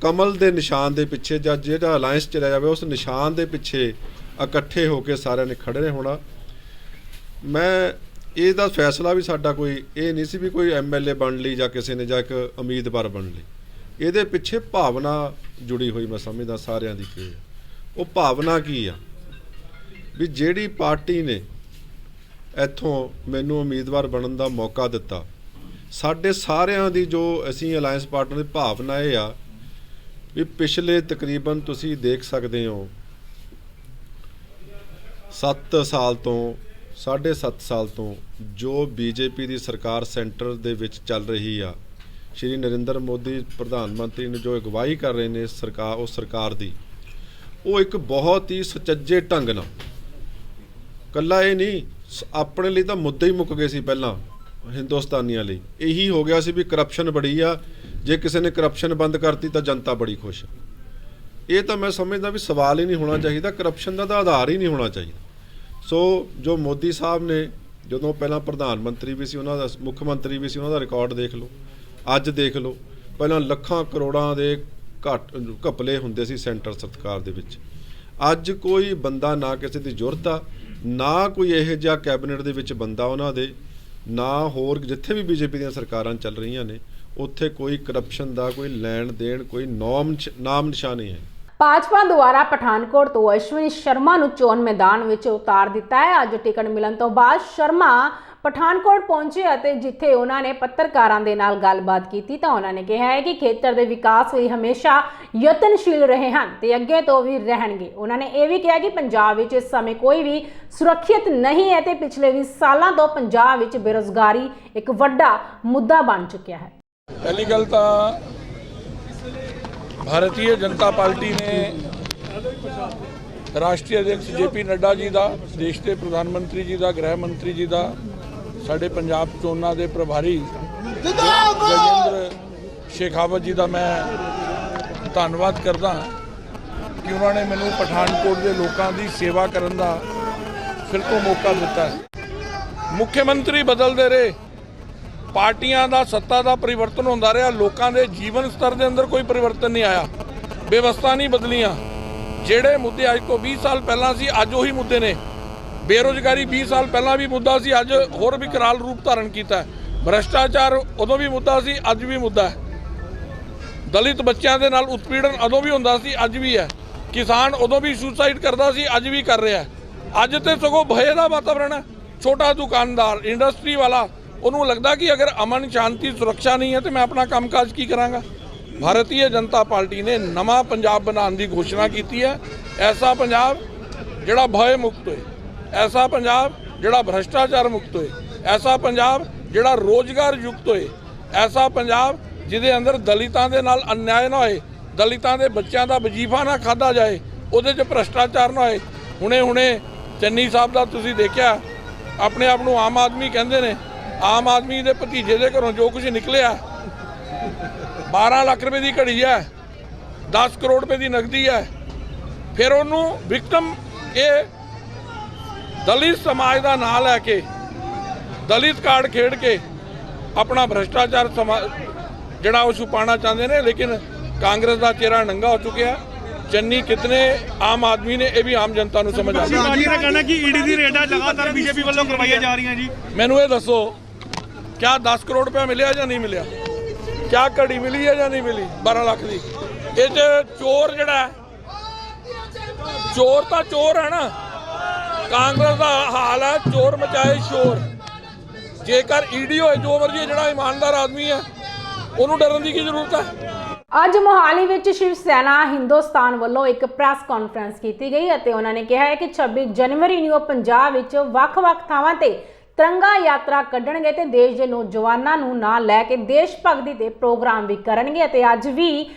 N: ਕਮਲ ਦੇ ਨਿਸ਼ਾਨ ਦੇ ਪਿੱਛੇ ਜਾਂ ਜਿਹੜਾ ਅਲਾਇੰਸ ਚਲਾ ਜਾਵੇ ਉਸ ਨਿਸ਼ਾਨ ਦੇ ਪਿੱਛੇ ਇਕੱਠੇ ਹੋ ਕੇ ਸਾਰਿਆਂ ਨੇ ਖੜੇ ਹੋਣਾ। ਮੈਂ ਇਹਦਾ ਫੈਸਲਾ ਵੀ ਸਾਡਾ ਕੋਈ ਇਹ ਨਹੀਂ ਸੀ ਵੀ ਕੋਈ ਐਮਐਲਏ ਬਣ ਲਈ ਜਾਂ ਕਿਸੇ ਨੇ ਜਾਂ ਇੱਕ ਉਮੀਦਵਾਰ ਬਣ ਲਈ। ਇਹਦੇ ਪਿੱਛੇ ਭਾਵਨਾ ਜੁੜੀ ਹੋਈ ਮੈਂ ਸਮਝਦਾ ਸਾਰਿਆਂ ਦੀ। ਕੀ ਉਹ ਭਾਵਨਾ ਕੀ ਆ ਵੀ ਜਿਹੜੀ ਪਾਰਟੀ ਨੇ ਇੱਥੋਂ ਮੈਨੂੰ ਉਮੀਦਵਾਰ ਬਣਨ ਦਾ ਮੌਕਾ ਦਿੱਤਾ, ਸਾਡੇ ਸਾਰਿਆਂ ਦੀ ਜੋ ਅਸੀਂ ਅਲਾਇੰਸ ਪਾਰਟਨਰ ਦੀ ਭਾਵਨਾ ਇਹ ਆ ਵੀ ਪਿਛਲੇ ਤਕਰੀਬਨ ਤੁਸੀਂ ਦੇਖ ਸਕਦੇ ਹੋ 7 ਸਾਲ ਤੋਂ 7.5 ਸਾਲ ਤੋਂ ਜੋ ਬੀਜੇਪੀ ਦੀ ਸਰਕਾਰ ਸੈਂਟਰ ਦੇ ਵਿੱਚ ਚੱਲ ਰਹੀ ਆ, ਸ਼੍ਰੀ ਨਰਿੰਦਰ ਮੋਦੀ ਪ੍ਰਧਾਨ ਮੰਤਰੀ ਨੇ ਜੋ ਅਗਵਾਈ ਕਰ ਰਹੇ ਨੇ ਸਰਕਾਰ, ਉਸ ਸਰਕਾਰ ਦੀ, ਉਹ ਇੱਕ ਬਹੁਤ ਹੀ ਸੁਚੱਜੇ ਢੰਗ ਨਾਲ, ਕੱਲਾ ਇਹ ਨਹੀਂ ਆਪਣੇ ਲਈ ਤਾਂ ਮੁੱਦੇ ਹੀ ਮੁੱਕ ਗਏ ਸੀ ਪਹਿਲਾਂ ਹਿੰਦੁਸਤਾਨੀਆਂ ਲਈ, ਇਹੀ ਹੋ ਗਿਆ ਸੀ ਵੀ ਕਰਪਸ਼ਨ ਬੜੀ ਆ, ਜੇ ਕਿਸੇ ਨੇ ਕਰਪਸ਼ਨ ਬੰਦ ਕਰਤੀ ਤਾਂ ਜਨਤਾ ਬੜੀ ਖੁਸ਼। ਇਹ ਤਾਂ ਮੈਂ ਸਮਝਦਾ ਵੀ ਸਵਾਲ ਹੀ ਨਹੀਂ ਹੋਣਾ ਚਾਹੀਦਾ, ਕਰਪਸ਼ਨ ਦਾ ਤਾਂ ਆਧਾਰ ਹੀ ਨਹੀਂ ਹੋਣਾ ਚਾਹੀਦਾ। ਸੋ ਜੋ ਮੋਦੀ ਸਾਹਿਬ ਨੇ ਜਦੋਂ ਪਹਿਲਾਂ ਪ੍ਰਧਾਨ ਮੰਤਰੀ ਵੀ ਸੀ, ਉਹਨਾਂ ਦਾ ਮੁੱਖ ਮੰਤਰੀ ਵੀ ਸੀ, ਉਹਨਾਂ ਦਾ ਰਿਕਾਰਡ ਦੇਖ ਲਓ, ਅੱਜ ਦੇਖ ਲਓ। ਪਹਿਲਾਂ ਲੱਖਾਂ ਕਰੋੜਾਂ ਦੇ ਘਪਲੇ ਹੁੰਦੇ ਸੀ ਸੈਂਟਰ ਸਰਕਾਰ ਦੇ ਵਿੱਚ, ਅੱਜ ਕੋਈ ਬੰਦਾ ਨਾ ਕਿਸੇ ਦੀ ਜ਼ਰੂਰਤ ਆ, ਨਾ ਕੋਈ ਇਹੋ ਜਿਹਾ ਕੈਬਨਿਟ ਦੇ ਵਿੱਚ ਬੰਦਾ ਉਹਨਾਂ ਦੇ, ਨਾ ਹੋਰ ਜਿੱਥੇ ਵੀ ਬੀਜੇਪੀ ਦੀਆਂ ਸਰਕਾਰਾਂ ਚੱਲ ਰਹੀਆਂ ਨੇ ਉੱਥੇ ਕੋਈ ਕਰਪਸ਼ਨ ਦਾ ਕੋਈ ਲੈਣ ਦੇਣ ਕੋਈ ਨਾਮ ਨਿਸ਼ਾਨ ਨਹੀਂ ਹੈ।
A: ਭਾਜਪਾ ਦੁਆਰਾ ਪਠਾਨਕੋਟ ਤੋਂ ਅਸ਼ਵਨੀ ਸ਼ਰਮਾ ਨੂੰ ਚੋਣ ਮੈਦਾਨ ਵਿੱਚ ਉਤਾਰ ਦਿੱਤਾ ਹੈ। ਅੱਜ ਟਿਕਟ ਮਿਲਣ ਤੋਂ ਬਾਅਦ ਸ਼ਰਮਾ ਪਠਾਨਕੋਟ ਪਹੁੰਚੇ ਅਤੇ ਜਿੱਥੇ ਉਹਨਾਂ ਨੇ ਪੱਤਰਕਾਰਾਂ ਦੇ ਨਾਲ ਗੱਲਬਾਤ ਕੀਤੀ ਤਾਂ ਉਹਨਾਂ ਨੇ ਕਿਹਾ ਹੈ ਕਿ ਖੇਤਰ ਦੇ ਵਿਕਾਸ ਲਈ ਹਮੇਸ਼ਾ ਯਤਨਸ਼ੀਲ ਰਹੇ ਹਨ ਤੇ ਅੱਗੇ ਤੋਂ ਵੀ ਰਹਿਣਗੇ। ਉਹਨਾਂ ਨੇ ਇਹ ਵੀ ਕਿਹਾ ਕਿ ਪੰਜਾਬ ਵਿੱਚ ਇਸ ਸਮੇਂ ਕੋਈ ਵੀ ਸੁਰੱਖਿਅਤ ਨਹੀਂ ਹੈ ਤੇ ਪਿਛਲੇ 20 ਸਾਲਾਂ ਤੋਂ ਪੰਜਾਬ ਵਿੱਚ ਬੇਰੁਜ਼ਗਾਰੀ ਇੱਕ ਵੱਡਾ ਮੁੱਦਾ ਬਣ ਚੁੱਕਿਆ ਹੈ।
O: पहली गल तो भारतीय जनता पार्टी ने राष्ट्रीय अध्यक्ष JP नड्डा जी का, देश के प्रधानमंत्री जी का, गृह मंत्री जी का, साढ़े पंजाब चोणों के प्रभारी गजेंद्र शेखावत जी का मैं धन्यवाद करता कि उन्होंने मैनू पठानकोट के लोगों की सेवा करने का फिर तो मौका दिता है। मुख्यमंत्री बदलते रहे, पार्टियां का सत्ता का परिवर्तन होता रहा, लोगों के जीवन स्तर के अंदर कोई परिवर्तन नहीं आया, व्यवस्था नहीं बदलियां। ਜਿਹੜੇ ਮੁੱਦੇ ਅੱਜ ਤੋਂ 20 ਸਾਲ ਪਹਿਲਾਂ ਸੀ ਅੱਜ ਉਹੀ ਮੁੱਦੇ ਨੇ। ਬੇਰੁਜ਼ਗਾਰੀ 20 ਸਾਲ ਪਹਿਲਾਂ ਵੀ ਮੁੱਦਾ ਸੀ, ਅੱਜ ਹੋਰ ਵੀ ਕਰਾਲ ਰੂਪ ਧਾਰਨ ਕੀਤਾ। ਭ੍ਰਸ਼ਟਾਚਾਰ ਉਦੋਂ ਵੀ ਮੁੱਦਾ ਸੀ, ਅੱਜ ਵੀ ਮੁੱਦਾ ਹੈ। ਦਲਿਤ ਬੱਚਿਆਂ ਦੇ ਨਾਲ ਉਤਪੀੜਨ ਉਦੋਂ ਵੀ ਹੁੰਦਾ ਸੀ, ਅੱਜ ਵੀ ਹੈ। ਕਿਸਾਨ ਉਦੋਂ ਵੀ ਸੁਸਾਈਡ ਕਰਦਾ ਸੀ, ਅੱਜ ਵੀ ਕਰ ਰਿਹਾ। ਅੱਜ ਤੇ ਸਗੋਂ ਭਏ ਦਾ ਵਾਤਾਵਰਣ ਹੈ। ਛੋਟਾ ਦੁਕਾਨਦਾਰ, ਇੰਡਸਟਰੀ ਵਾਲਾ, ਉਹਨੂੰ ਲੱਗਦਾ ਕਿ ਅਗਰ ਅਮਨ ਸ਼ਾਂਤੀ ਸੁਰੱਖਿਆ ਨਹੀਂ ਹੈ ਤੇ ਮੈਂ ਆਪਣਾ ਕੰਮਕਾਜ ਕੀ ਕਰਾਂਗਾ। भारतीय जनता पार्टी ने नवा पंजाब बनाने की घोषणा की है। ऐसा पंजाब जिहड़ा भय मुक्त होए, ऐसा पंजाब जिहड़ा भ्रष्टाचार मुक्त होए, ऐसा पंजाब जिहड़ा रोजगार युक्त होए, ऐसा पंजाब जिहदे अंदर दलितां दे नाल अन्याय ना होए, दलितां दे बच्चों का वजीफा ना खाधा जाए, उहदे च भ्रष्टाचार ना होए। हुणे चन्नी साहब का तुसीं देखिया, अपने आप नूं आम आदमी कहंदे ने, आम आदमी दे भतीजे दे घरों जो कुछ निकलिया 12 लाख रुपए की घड़ी है, 10 करोड़ रुपए की नकदी है। फिर उन्होंने विक्टम ये दलित समाज का नाम लैके दलित कार्ड खेड के अपना भ्रष्टाचार जड़ा छुपाना चाहते हैं। लेकिन कांग्रेस का चेहरा नंगा हो चुका है। चन्नी कितने आम आदमी ने यह भी आम जनता को समझ आ मैनू ये दसो, क्या 10 करोड़ रुपया मिले या नहीं मिले? क्या घड़ी मिली है या नहीं मिली 12 लाख की? ये चोर जड़ा चोर तो चोर है ना, कांग्रेस का हाल है चोर मचाए शोर। जेकर ईडी हो जो मर्जी, जड़ा ईमानदार आदमी है ਉਹਨੂੰ ਡਰਨ ਦੀ ਕੀ ਜ਼ਰੂਰਤ ਹੈ।
A: ਅੱਜ ਮੋਹਾਲੀ ਵਿੱਚ ਸ਼ਿਵ ਸੈਨਾ ਹਿੰਦੁਸਤਾਨ ਵੱਲੋਂ ਇੱਕ ਪ੍ਰੈਸ ਕਾਨਫਰੰਸ ਕੀਤੀ ਗਈ ਅਤੇ ਉਹਨਾਂ ਨੇ ਕਿਹਾ ਹੈ ਕਿ 26 ਜਨਵਰੀ ਨੂੰ ਉਹ ਪੰਜਾਬ ਵਿੱਚ ਵੱਖ-ਵੱਖ ਥਾਵਾਂ ਤੇ ਤਿਰੰਗਾ ਯਾਤਰਾ ਕੱਢਣਗੇ ਤੇ ਦੇਸ਼ ਦੇ ਨੌਜਵਾਨਾਂ ਨੂੰ ਨਾਲ ਲੈ ਕੇ ਦੇਸ਼ ਭਗਤੀ ਦੇ ਪ੍ਰੋਗਰਾਮ ਵੀ ਕਰਨਗੇ। ਅਤੇ ਅੱਜ ਵੀ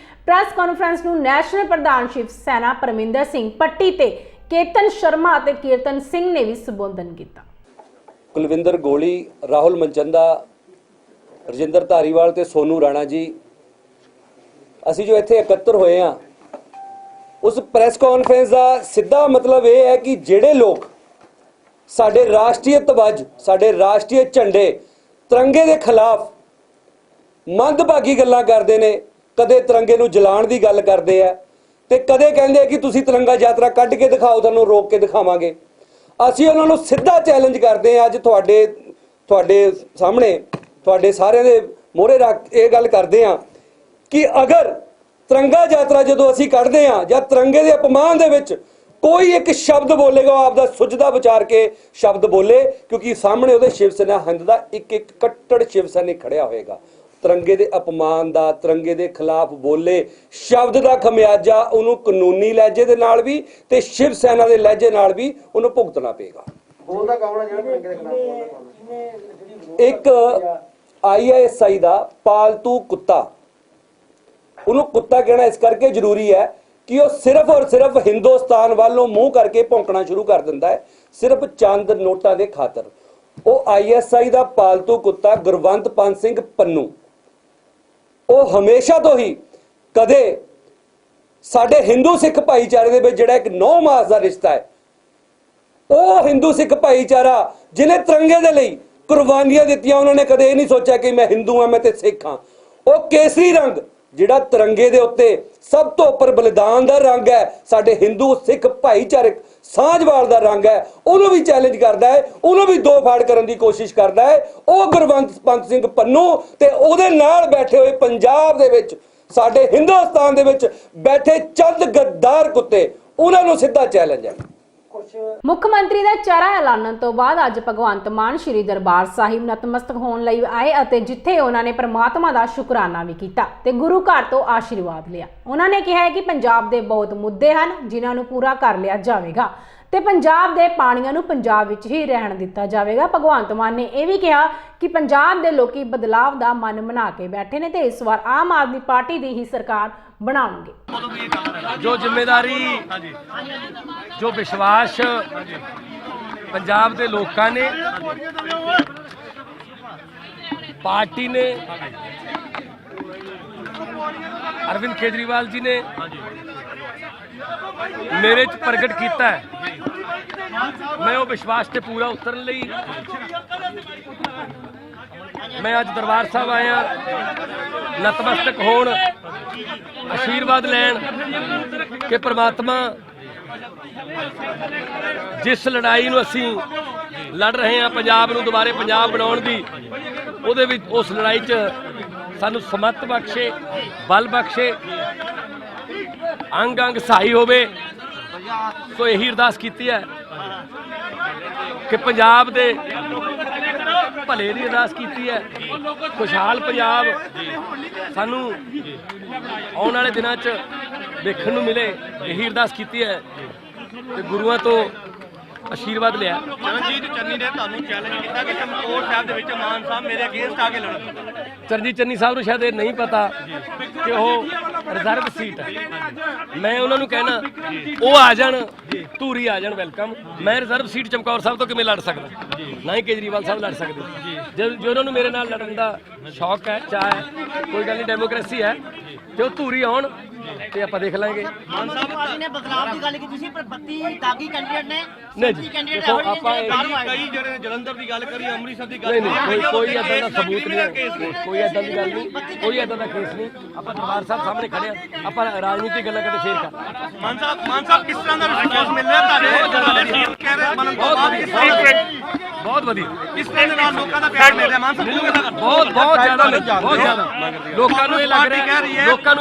A: ਪ੍ਰੈਸ ਕਾਨਫਰੰਸ ਨੂੰ ਨੈਸ਼ਨਲ ਪ੍ਰਧਾਨ ਸ਼ਿਵ ਸੈਨਾ ਪਰਮਿੰਦਰ ਸਿੰਘ ਪੱਟੀ ਤੇ ਕੇਤਨ ਸ਼ਰਮਾ ਅਤੇ ਕੀਰਤਨ ਸਿੰਘ ਨੇ ਵੀ ਸੰਬੋਧਨ ਕੀਤਾ।
P: ਕੁਲਵਿੰਦਰ ਗੋਲੀ, ਰਾਹੁਲ ਮਨਚੰਦਾ, ਰਜਿੰਦਰ ਧਾਰੀਵਾਲ ਤੇ ਸੋਨੂ ਰਾਣਾ ਜੀ, ਅਸੀਂ ਜੋ ਇੱਥੇ ਇਕੱਤਰ ਹੋਏ ਹਾਂ, ਉਸ ਪ੍ਰੈਸ ਕਾਨਫਰੰਸ ਦਾ ਸਿੱਧਾ ਮਤਲਬ ਇਹ ਹੈ ਕਿ ਜਿਹੜੇ ਲੋਕ ਸਾਡੇ ਰਾਸ਼ਟਰੀ ਧਵਜ, ਸਾਡੇ ਰਾਸ਼ਟਰੀ ਝੰਡੇ, ਤਿਰੰਗੇ ਦੇ ਖਿਲਾਫ ਮੰਦਭਾਗੀ ਗੱਲਾਂ ਕਰਦੇ ਨੇ, ਕਦੇ ਤਿਰੰਗੇ ਨੂੰ ਜਲਾਉਣ ਦੀ ਗੱਲ ਕਰਦੇ ਆ ਤੇ ਕਦੇ ਕਹਿੰਦੇ ਆ ਕਿ ਤੁਸੀਂ ਤਿਰੰਗਾ ਯਾਤਰਾ ਕੱਢ ਕੇ ਦਿਖਾਓ, ਤੁਹਾਨੂੰ ਰੋਕ ਕੇ ਦਿਖਾਵਾਂਗੇ। ਅਸੀਂ ਉਹਨਾਂ ਨੂੰ ਸਿੱਧਾ ਚੈਲੰਜ ਕਰਦੇ ਆ, ਅੱਜ ਤੁਹਾਡੇ ਸਾਹਮਣੇ, ਤੁਹਾਡੇ ਸਾਰਿਆਂ ਦੇ ਮੋਹਰੇ ਰੱਖ ਇਹ ਗੱਲ ਕਰਦੇ ਆ ਕਿ ਅਗਰ ਤਿਰੰਗਾ ਯਾਤਰਾ ਜਦੋਂ ਅਸੀਂ ਕੱਢਦੇ ਆ ਜਾਂ ਤਿਰੰਗੇ ਦੇ ਅਪਮਾਨ ਦੇ ਵਿੱਚ ਕੋਈ ਇੱਕ ਸ਼ਬਦ ਬੋਲੇਗਾ, ਉਹ ਆਪਦਾ ਸੁੱਜਦਾ ਵਿਚਾਰ ਕੇ ਸ਼ਬਦ ਬੋਲੇ, ਕਿਉਂਕਿ ਸਾਹਮਣੇ ਉਹਦੇ ਸ਼ਿਵ ਸੈਨਾ ਹਿੰਦ ਦਾ ਇੱਕ ਕੱਟੜ ਸ਼ਿਵ ਸੈਨਿਕ ਖੜਿਆ ਹੋਏਗਾ। ਤਿਰੰਗੇ ਦੇ ਅਪਮਾਨ ਦਾ, ਤਿਰੰਗੇ ਦੇ ਖਿਲਾਫ ਬੋਲੇ ਸ਼ਬਦ ਦਾ ਖਮਿਆਜਾ ਉਹਨੂੰ ਕਾਨੂੰਨੀ ਲਹਿਜੇ ਦੇ ਨਾਲ ਵੀ ਤੇ ਸ਼ਿਵ ਸੈਨਾ ਦੇ ਲਹਿਜੇ ਨਾਲ ਵੀ ਉਹਨੂੰ ਭੁਗਤਣਾ ਪਏਗਾ। ਬੋਲਦਾ ਕੌਣ ਹੈ ਜਿਹੜਾ ਤਿਰੰਗੇ ਦੇ ਖਿਲਾਫ? ਇੱਕ ISI ਦਾ ਪਾਲਤੂ ਕੁੱਤਾ, ਉਹਨੂੰ ਕੁੱਤਾ ਕਹਿਣਾ ਇਸ ਕਰਕੇ ਜ਼ਰੂਰੀ ਹੈ ਕਿ ਉਹ ਸਿਰਫ ਔਰ ਸਿਰਫ ਹਿੰਦੁਸਤਾਨ ਵੱਲੋਂ ਮੂੰਹ ਕਰਕੇ ਭੌਂਕਣਾ ਸ਼ੁਰੂ ਕਰ ਦਿੰਦਾ ਹੈ, ਸਿਰਫ ਚੰਦ ਨੋਟਾਂ ਦੇ ਖਾਤਰ। ਉਹ ISI ਦਾ ਪਾਲਤੂ ਕੁੱਤਾ ਗੁਰਵੰਤ ਪੰਤ ਸਿੰਘ ਪੰਨੂ, ਉਹ ਹਮੇਸ਼ਾ ਤੋਂ ਹੀ ਕਦੇ ਸਾਡੇ ਹਿੰਦੂ ਸਿੱਖ ਭਾਈਚਾਰੇ ਦੇ ਵਿੱਚ ਜਿਹੜਾ ਇੱਕ 9 ਮਾਸ ਦਾ ਰਿਸ਼ਤਾ ਹੈ, ਉਹ ਹਿੰਦੂ ਸਿੱਖ ਭਾਈਚਾਰਾ ਜਿਹਨੇ ਤਿਰੰਗੇ ਦੇ ਲਈ ਕੁਰਬਾਨੀਆਂ ਦਿੱਤੀਆਂ, ਉਹਨਾਂ ਨੇ ਕਦੇ ਇਹ ਨਹੀਂ ਸੋਚਿਆ ਕਿ ਮੈਂ ਹਿੰਦੂ ਹਾਂ, ਮੈਂ ਤੇ ਸਿੱਖ ਹਾਂ। ਉਹ ਕੇਸਰੀ ਰੰਗ ਜਿਹੜਾ ਤਿਰੰਗੇ ਦੇ ਉੱਤੇ ਸਭ ਤੋਂ ਉੱਪਰ ਬਲੀਦਾਨ ਦਾ ਰੰਗ ਹੈ, ਸਾਡੇ ਹਿੰਦੂ ਸਿੱਖ ਭਾਈਚਾਰਕ ਸਾਂਝਵਾਲ ਦਾ ਰੰਗ ਹੈ, ਉਹਨੂੰ ਵੀ ਚੈਲੰਜ ਕਰਦਾ ਹੈ, ਉਹਨੂੰ ਵੀ ਦੋ ਫਾੜ ਕਰਨ ਦੀ ਕੋਸ਼ਿਸ਼ ਕਰਦਾ ਹੈ। ਉਹ ਗੁਰਵੰਤ ਪੰਤ ਸਿੰਘ ਪੰਨੂ ਤੇ ਉਹਦੇ ਨਾਲ ਬੈਠੇ ਹੋਏ ਪੰਜਾਬ ਦੇ ਵਿੱਚ, ਸਾਡੇ ਹਿੰਦੁਸਤਾਨ ਦੇ ਵਿੱਚ ਬੈਠੇ ਚੰਦ ਗੱਦਾਰ ਕੁੱਤੇ, ਉਹਨਾਂ ਨੂੰ ਸਿੱਧਾ ਚੈਲੰਜ ਹੈ।
A: ਮੁੱਖ ਮੰਤਰੀ ਦਾ ਚਿਹਰਾ ਐਲਾਨਣ ਤੋਂ ਬਾਅਦ ਅੱਜ ਭਗਵੰਤ ਮਾਨ ਸ਼੍ਰੀ ਦਰਬਾਰ ਸਾਹਿਬ ਨਤਮਸਤਕ ਹੋਣ ਲਈ ਆਏ ਅਤੇ ਜਿੱਥੇ ਉਹਨਾਂ ਨੇ ਪ੍ਰਮਾਤਮਾ ਦਾ ਸ਼ੁਕਰਾਨਾ ਵੀ ਕੀਤਾ ਤੇ ਗੁਰੂ ਘਰ ਤੋਂ ਆਸ਼ੀਰਵਾਦ ਲਿਆ। ਉਹਨਾਂ ਨੇ ਕਿਹਾ ਹੈ ਕਿ ਪੰਜਾਬ ਦੇ ਬਹੁਤ ਮੁੱਦੇ ਹਨ ਜਿਨ੍ਹਾਂ ਨੂੰ ਪੂਰਾ ਕਰ ਲਿਆ ਜਾਵੇਗਾ ਤੇ ਪੰਜਾਬ ਦੇ ਪਾਣੀਆਂ ਨੂੰ ਪੰਜਾਬ ਵਿੱਚ ਹੀ ਰਹਿਣ ਦਿੱਤਾ ਜਾਵੇਗਾ। ਭਗਵੰਤ ਮਾਨ ਨੇ ਇਹ ਵੀ ਕਿਹਾ ਕਿ ਪੰਜਾਬ ਦੇ ਲੋਕੀ ਬਦਲਾਵ ਦਾ ਮਨ ਬਣਾ ਕੇ ਬੈਠੇ ਨੇ ਤੇ ਇਸ ਵਾਰ ਆਮ ਆਦਮੀ ਪਾਰਟੀ ਦੀ ਹੀ ਸਰਕਾਰ ਬਣਾਉਣਗੇ।
Q: जो जिम्मेदारी जो विश्वास पंजाब के लोगों ने पार्टी ने अरविंद केजरीवाल जी ने मेरे च प्रगट किया है, मैं वो विश्वास से पूरा उतरन लई मैं अज दरबार साहब आया नतमस्तक होण आशीर्वाद लैन कि परमात्मा जिस लड़ाई नूं असीं लड़ रहे हैं पंजाब नूं दुबारे पंजाब बनाउण दी उहदे विच उस लड़ाई च सानूं समर्थ बख्शे बल बख्शे अंग अंग सहाई होवे। सो यही अरदास कीती है कि पंजाब दे भले की अरदास की है, खुशहाल पंजाब सानू आने वाले दिनों देखने को मिले, यही अरदास की है ते गुरुआं तो आशीर्वाद लिया।
R: चरणजीत चन्नी ने तुहानू चैलेंज किया कि चमकौर साहब दे विच मान साहब मेरे अगेंस्ट आके लड़न।
Q: चरणजीत चन्नी साहब को शायद ये नहीं पता कि वो रिजर्व सीट है। मैं उन्होंने कहना वो आ जान धूरी आ जान वेलकम। मैं रिजर्व सीट चमकौर साहब तो किवें लड़ सकदा, ना ही केजरीवाल साहब लड़ सकते। जो उन्होंने मेरे नाल लड़न का शौक है, चाह है, कोई गल नहीं, डेमोक्रेसी है, तो धूरी आउण ते आपां देख लांगे।
R: मान साहब पार्टी ने बदलाव की गल की पर 32 दागी कैंडिडेट ने
Q: नहीं जी, देखो आपां
R: कई जड़े जलंधर की गल करी, अमृतसर की गल
Q: नहीं कोई ऐसा का सबूत नहीं है, कोई ऐसा की गल नहीं, कोई ऐसा का केस नहीं। आपां दरबार साहब सामने खड़े हैं, आपां राजनीति गल्लां करदे फेर कर।
R: मान साहब किस तरह का रिस्पांस मिल रहा है
Q: बहुत वधिया,
R: किस तरह के लोगों का प्यार मिल रहा है मान साहब?
Q: बहुत ज्यादा लोगों को ये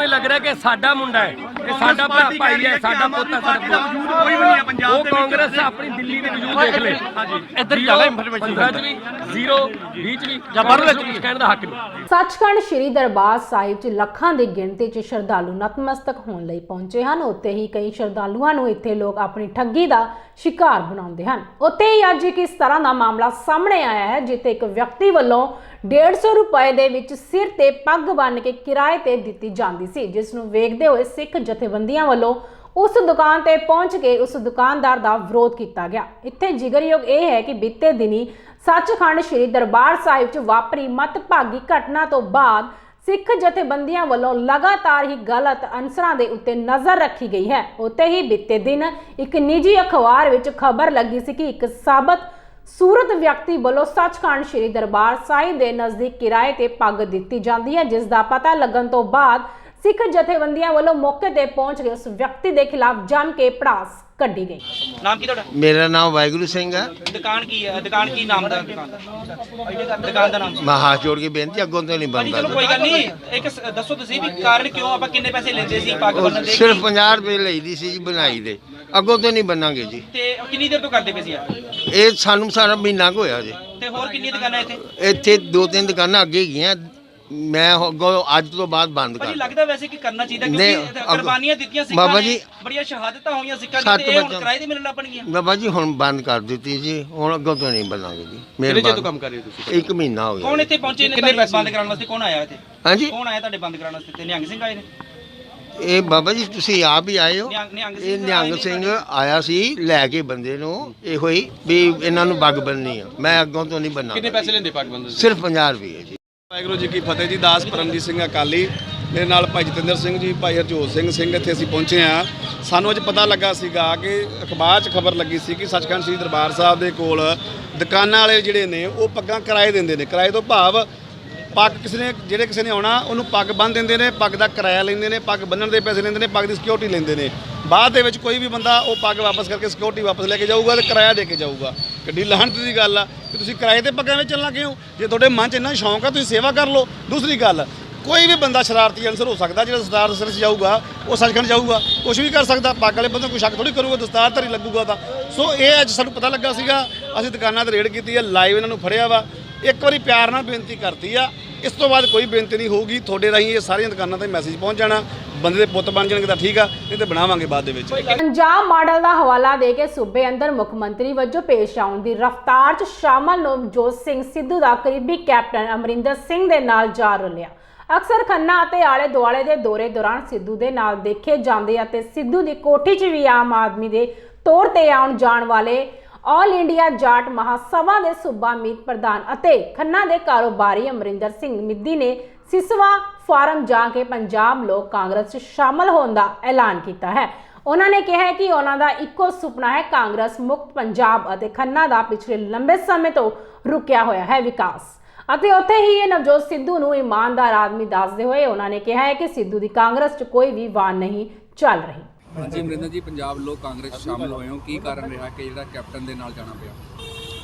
Q: लग रहा है कि साडा मुंडा है, ये साडा भाई है, साडा पुੱਤ है, साडा
R: कोई भी नहीं है पंजाब
Q: वो कांग्रेस अपनी दिल्ली के वजूद देख ले, इधर ज्यादा इंफॉर्मेशन भी जीरो बीच भी जबरदस्त कुछ कहने का हक नहीं।
A: ਸੱਚਖੰਡ ਸ਼੍ਰੀ ਦਰਬਾਰ ਸਾਹਿਬ 'ਚ ਲੱਖਾਂ ਦੀ ਗਿਣਤੀ 'ਚ ਸ਼ਰਧਾਲੂ ਨਤਮਸਤਕ ਹੋਣ ਲਈ ਪਹੁੰਚੇ ਹਨ। ਉੱਥੇ ਹੀ ਕਈ ਸ਼ਰਧਾਲੂਆਂ ਨੂੰ ਇੱਥੇ ਲੋਕ ਆਪਣੀ ਠੱਗੀ ਦਾ ਸ਼ਿਕਾਰ ਬਣਾਉਂਦੇ ਹਨ। ਉੱਥੇ ਹੀ ਅੱਜ ਇੱਕ ਇਸ ਤਰ੍ਹਾਂ ਦਾ ਮਾਮਲਾ ਸਾਹਮਣੇ ਆਇਆ ਹੈ ਜਿੱਥੇ ਇੱਕ ਵਿਅਕਤੀ ਵੱਲੋਂ 150 ਰੁਪਏ ਦੇ ਵਿੱਚ ਸਿਰ ਤੇ ਪੱਗ ਬੰਨ੍ਹ ਕੇ ਕਿਰਾਏ ਤੇ ਦਿੱਤੀ ਜਾਂਦੀ ਸੀ, ਜਿਸ ਨੂੰ ਵੇਖਦੇ ਹੋਏ ਸਿੱਖ ਜਥੇਬੰਦੀਆਂ ਵੱਲੋਂ ਉਸ ਦੁਕਾਨ ਤੇ ਪਹੁੰਚ ਕੇ ਉਸ ਦੁਕਾਨਦਾਰ ਦਾ ਵਿਰੋਧ ਕੀਤਾ ਗਿਆ। ਇੱਥੇ ਜ਼ਿਕਰਯੋਗ ਇਹ ਹੈ ਕਿ ਬੀਤੇ ਦਿਨੀ ਸੱਚਖੰਡ ਸ਼੍ਰੀ ਦਰਬਾਰ ਸਾਹਿਬ 'ਚ ਵਾਪਰੀ ਮੰਦਭਾਗੀ ਘਟਨਾ ਤੋਂ ਬਾਅਦ ਸਿੱਖ ਜਥੇਬੰਦੀਆਂ ਵੱਲੋਂ ਲਗਾਤਾਰ ਹੀ ਗਲਤ ਅਨਸਰਾਂ ਦੇ ਉੱਤੇ ਨਜ਼ਰ ਰੱਖੀ ਗਈ ਹੈ। ਉੱਤੇ ਹੀ ਬੀਤੇ ਦਿਨ ਇੱਕ ਨਿੱਜੀ ਅਖਬਾਰ ਵਿੱਚ ਖਬਰ ਲੱਗੀ ਸੀ ਕਿ ਇੱਕ ਸਾਬਤ ਸੂਰਤ ਵਿਅਕਤੀ ਵੱਲੋਂ ਸੱਚਖੰਡ ਸ਼੍ਰੀ ਦਰਬਾਰ ਸਾਹਿਬ ਦੇ ਨਜ਼ਦੀਕ ਕਿਰਾਏ ਤੇ ਪੱਗ ਦਿੱਤੀ ਜਾਂਦੀ ਹੈ, ਜਿਸ ਦਾ ਪਤਾ ਲੱਗਣ ਤੋਂ ਬਾਅਦ ਸਿੱਖ ਜਥੇਬੰਦੀਆਂ ਵੱਲੋਂ ਮੌਕੇ ਤੇ ਪਹੁੰਚ ਕੇ ਉਸ ਵਿਅਕਤੀ ਦੇ ਖਿਲਾਫ ਜੰਮ ਕੇ ਪੜਾਸ ਕੱਢੀ ਗਈ।
R: ਨਾਮ ਕੀ ਤੁਹਾਡਾ?
C: ਮੇਰਾ ਨਾਮ ਵਾਹਿਗੁਰੂ ਸਿੰਘ ਹੈ।
R: ਦੁਕਾਨ ਕੀ ਹੈ? ਦੁਕਾਨ ਕੀ ਨਾਮ ਦਾ? ਦੁਕਾਨ ਦਾ ਨਾਮ?
C: ਮੈਂ ਹੱਥ ਜੋੜ ਕੇ ਬੇਨਤੀ, ਅੱਗੋਂ ਤੋਂ ਨਹੀਂ
R: ਭਾਜੀ
C: ਬਣਦਾ।
R: ਚਲੋ ਕੋਈ ਗੱਲ ਨਹੀਂ, ਇੱਕ ਦੱਸੋ ਤੁਸੀਂ ਵੀ ਕਾਰਨ ਕਿਉਂ, ਆਪਾਂ ਕਿੰਨੇ ਪੈਸੇ ਲੈਂਦੇ ਸੀ ਪੱਗ ਬੰਨ੍ਹਣ ਦੇ?
C: ਸਿਰਫ 50 ਰੁਪਏ ਲਈਦੀ ਸੀ ਜੀ ਬਣਾਈ ਦੇ, ਅੱਗੋਂ ਤੋਂ ਨਹੀਂ ਬਣਾਂਗੇ ਜੀ।
R: ਤੇ ਕਿੰਨੀ ਦੇਰ ਤੋਂ ਕਰਦੇ ਪਏ ਸੀ ਆ?
C: ਇਹ ਸਾਨੂੰ ਸਾਰਾ ਮਹੀਨਾ ਕੁ ਹੋਇਆ ਜੀ।
R: ਤੇ ਹੋਰ ਕਿੰਨੀਆਂ ਦੁਕਾਨਾਂ ਇੱਥੇ?
C: ਇੱਥੇ 2-3 ਦੁਕਾਨਾਂ ਅੱਗੇ ਹੈਗੀਆਂ, ਮੈਂ ਅੱਗੋਂ ਅੱਜ ਤੋਂ ਬਾਅਦ ਬੰਦ ਕਰ।
R: ਭਾਜੀ ਲੱਗਦਾ ਵੈਸੇ ਕਿ ਕਰਨਾ ਚਾਹੀਦਾ
C: ਨਹੀਂ,
R: ਕਿਉਂਕਿ ਕੁਰਬਾਨੀਆਂ ਦਿੱਤੀਆਂ ਸਿੱਖਾਂ
C: ਬਾਬਾ
R: ਨੇ,
C: ਜੀ,
R: ਬੜੀਆਂ ਸ਼ਹਾਦਤਾਂ ਹੋਈਆਂ ਸਿੱਖਾਂ
C: ਸੱਤ
R: ਦੀਆਂ, ਤੇ ਹੁਣ
C: ਬੱਚਿਆਂ-
R: ਕਿਰਾਏ ਤੇ ਮਿਲਣ ਲੱਗ ਪਣਗੀਆਂ।
C: ਬਾਬਾ ਜੀ ਹੁਣ ਬੰਦ ਕਰ ਦਿੱਤੀ ਜੀ, ਹੁਣ ਅੱਗੋਂ ਤੋਂ ਨਹੀਂ ਬਣਾਂਗੇ ਜੀ।
F: ਕਿੰਨੇ ਚਿਰ ਤੋਂ ਕੰਮ ਕਰ ਰਹੇ ਹੋ ਤੁਸੀਂ?
C: 1 ਮਹੀਨਾ ਹੋ ਗਿਆ।
R: ਕੌਣ ਇੱਥੇ ਪਹੁੰਚੇ ਨੇ?
F: ਕਿੰਨੇ ਪੈਸੇ
R: ਬੰਦ ਕਰਾਉਣ ਵਾਸਤੇ ਕੌਣ ਆਇਆ ਇੱਥੇ?
C: ਹਾਂਜੀ,
R: ਕੌਣ ਆਇਆ ਤੁਹਾਡੇ ਬੰਦ ਕਰਾਉਣ ਵਾਸਤੇ? ਤੇ ਨਿਹੰਗ ਸਿੰਘ ਆਏ ਨੇ?
C: ਇਹ ਬਾਬਾ ਜੀ ਤੁਸੀਂ ਆਪ ਹੀ ਆਏ ਹੋ।
R: ਨਿਹੰਗ
C: ਇਹ ਨਿਹੰਗ ਸਿੰਘ ਆਇਆ ਸੀ ਲੈ ਕੇ ਬੰਦੇ ਨੂੰ, ਇਹੋ ਹੀ ਵੀ ਇਹਨਾਂ ਨੂੰ ਪੱਗ ਬੰਨ੍ਹਣੀ ਆ, ਮੈਂ ਅੱਗੋਂ ਤੋਂ ਨਹੀਂ ਬੰਨਾ।
F: ਕਿੰਨੇ ਪੈਸੇ ਲੈਂਦੇ ਪੱਗ ਬੰਨ੍ਹਣ ਦੇ?
C: ਸਿਰਫ 50 ਰੁਪਏ ਜੀ।
S: ਵਾਹਿਗੁਰੂ ਜੀ ਕੀ ਫਤਿਹ ਜੀ। ਦਾਸ ਪਰਮਜੀਤ ਸਿੰਘ ਅਕਾਲੀ, ਮੇਰੇ ਨਾਲ ਭਾਈ ਜਤਿੰਦਰ ਸਿੰਘ ਜੀ, ਭਾਈ ਹਰਜੋਤ ਸਿੰਘ ਇੱਥੇ ਅਸੀਂ ਪਹੁੰਚੇ ਆ। ਸਾਨੂੰ ਅੱਜ ਪਤਾ ਲੱਗਾ ਸੀਗਾ ਕਿ ਅਖਬਾਰ 'ਚ ਖਬਰ ਲੱਗੀ ਸੀ ਕਿ ਸੱਚਖੰਡ ਸ੍ਰੀ ਦਰਬਾਰ ਸਾਹਿਬ ਦੇ ਕੋਲ ਦੁਕਾਨਾਂ ਵਾਲੇ ਜਿਹੜੇ ਨੇ ਉਹ ਪੱਗਾਂ ਕਿਰਾਏ ਦਿੰਦੇ ਨੇ। ਕਿਰਾਏ ਤੋਂ ਭਾਵ ਪੱਗ ਕਿਸੇ ਨੇ ਆਉਣਾ ਉਹਨੂੰ ਪੱਗ ਬੰਨ੍ਹ ਦਿੰਦੇ ਨੇ, ਪੱਗ ਦਾ ਕਿਰਾਇਆ ਲੈਂਦੇ ਨੇ, ਪੱਗ ਬੰਨ੍ਹਣ ਦੇ ਪੈਸੇ ਲੈਂਦੇ ਨੇ, ਪੱਗ ਦੀ ਸਿਕਿਉਰਿਟੀ ਲੈਂਦੇ ਨੇ। ਬਾਅਦ ਦੇ ਵਿੱਚ ਕੋਈ ਵੀ ਬੰਦਾ ਉਹ ਪੱਗ ਵਾਪਸ ਕਰਕੇ ਸਿਕਿਉਰਿਟੀ ਵਾਪਸ ਲੈ ਕੇ ਜਾਊਗਾ ਤੇ ਕਿਰਾਇਆ ਦੇ ਕੇ ਜਾਊਗਾ। ਕਿੱਡੀ ਲਾਹਨਤ ਦੀ ਗੱਲ ਆ ਕਿ ਤੁਸੀਂ ਕਿਰਾਏ ਤੇ ਪੱਗਾਂ ਵਿੱਚ ਚੱਲਣ ਲੱਗੇ ਹੋ। ਜੇ ਤੁਹਾਡੇ ਮਨ 'ਚ ਇੰਨਾ ਸ਼ੌਂਕ ਆ ਤੁਸੀਂ ਸੇਵਾ ਕਰ ਲਓ। ਦੂਸਰੀ ਗੱਲ, ਕੋਈ ਵੀ ਬੰਦਾ ਸ਼ਰਾਰਤੀ ਅਨਸਰ ਹੋ ਸਕਦਾ, ਜਿਹੜਾ ਦਸਤਾਰ ਸਿਰ ਜਾਊਗਾ ਉਹ ਸੱਚਖੰਡ ਜਾਊਗਾ, ਕੁਝ ਵੀ ਕਰ ਸਕਦਾ। ਪੱਗ ਵਾਲੇ ਬੰਦੇ ਕੋਈ ਸ਼ੱਕ ਥੋੜੀ ਕਰੂਗਾ, ਦਸਤਾਰ ਧਾਰੀ ਲੱਗੂਗਾ ਤਾਂ। ਸੋ ਇਹ ਅੱਜ ਸਾਨੂੰ ਪਤਾ ਲੱਗਾ ਸੀਗਾ, ਅਸੀਂ ਦੁਕਾਨਾਂ ਤੇ ਰੇਡ ਕੀਤੀ ਹੈ, ਲਾਈਵ ਇਹਨਾਂ ਨੂੰ ਫੜਿਆ ਵਾ। ਇੱਕ ਵਾਰੀ ਪਿਆਰ ਨਾਲ ਬੇਨਤੀ ਕਰਤੀ ਆ, ਇਸ ਤੋਂ ਬਾਅਦ ਕੋਈ ਬੇਨਤੀ ਨਹੀਂ ਹੋਊਗੀ। ਤੁਹਾਡੇ ਰਾਹੀਂ ਇਹ ਸਾਰੀਆਂ ਦੁਕਾਨਾਂ ਤੇ ਮੈਸੇਜ ਪਹੁੰਚ ਜਾਣਾ, ਬੰਦੇ ਦੇ ਪੁੱਤ ਬਣ ਜਾਣਗੇ ਤਾਂ ਠੀਕ ਆ, ਨਹੀਂ ਤੇ ਬਣਾਵਾਂਗੇ ਬਾਅਦ ਦੇ ਵਿੱਚ।
A: ਪੰਜਾਬ ਮਾਡਲ ਦਾ ਹਵਾਲਾ ਦੇ ਕੇ ਸੂਬੇ ਅੰਦਰ ਮੁੱਖ ਮੰਤਰੀ ਵਜੋਂ ਪੇਸ਼ ਆਉਣ ਦੀ ਰਫ਼ਤਾਰ 'ਚ ਸ਼ਾਮਲ ਨਵਜੋਤ ਸਿੰਘ ਸਿੱਧੂ ਦਾ ਕਰੀਬੀ ਕੈਪਟਨ ਅਮਰਿੰਦਰ ਸਿੰਘ ਦੇ ਨਾਲ ਜਾ ਰਲਿਆ। ਅਕਸਰ ਖੰਨਾ ਅਤੇ ਆਲੇ ਦੁਆਲੇ ਦੇ ਦੌਰੇ ਦੌਰਾਨ ਸਿੱਧੂ ਦੇ ਨਾਲ ਦੇਖੇ ਜਾਂਦੇ ਅਤੇ ਸਿੱਧੂ ਦੀ ਕੋਠੀ 'ਚ ਵੀ ਆਮ ਆਦਮੀ ਦੇ ਤੌਰ ਤੇ ਆਉਣ ਜਾਣ ਵਾਲੇ ਆਲ ਇੰਡੀਆ ਜਾਟ ਮਹਾਸਭਾ ਦੇ ਸੂਬਾ ਮੀਤ ਪ੍ਰਧਾਨ ਅਤੇ ਖੰਨਾ ਦੇ ਕਾਰੋਬਾਰੀ ਅਮਰਿੰਦਰ ਸਿੰਘ ਮਿੱਦੀ ਨੇ ਸਿਸਵਾ ਫਾਰਮ ਜਾ ਕੇ ਪੰਜਾਬ ਲੋਕ ਕਾਂਗਰਸ 'ਚ ਸ਼ਾਮਲ ਹੋਣ ਦਾ ਐਲਾਨ ਕੀਤਾ ਹੈ। ਉਹਨਾਂ ਨੇ ਕਿਹਾ ਕਿ ਉਹਨਾਂ ਦਾ ਇੱਕੋ ਸੁਪਨਾ ਹੈ ਕਾਂਗਰਸ ਮੁਕਤ ਪੰਜਾਬ ਅਤੇ ਖੰਨਾ ਦਾ ਪਿਛਲੇ ਲੰਬੇ ਸਮੇਂ ਤੋਂ ਰੁਕਿਆ ਹੋਇਆ ਹੈ ਵਿਕਾਸ। ਅਤੇ ਉੱਥੇ ਹੀ ਇਹ ਨਵਜੋਤ ਸਿੱਧੂ ਨੂੰ ਇਮਾਨਦਾਰ ਆਦਮੀ ਦੱਸਦੇ ਹੋਏ ਉਹਨਾਂ ਨੇ ਕਿਹਾ ਹੈ ਕਿ ਸਿੱਧੂ ਦੀ ਕਾਂਗਰਸ 'ਚ ਕੋਈ ਵੀ ਵਾਰ ਨਹੀਂ ਚੱਲ ਰਹੀ।
F: ਹਾਂਜੀ ਅਮਰਿੰਦਰ ਜੀ, ਪੰਜਾਬ ਲੋਕ ਕਾਂਗਰਸ ਸ਼ਾਮਲ ਹੋਏ ਹੋ, ਕੀ ਕਾਰਨ ਰਿਹਾ ਕਿ ਜਿਹੜਾ ਕੈਪਟਨ ਦੇ ਨਾਲ ਜਾਣਾ ਪਿਆ?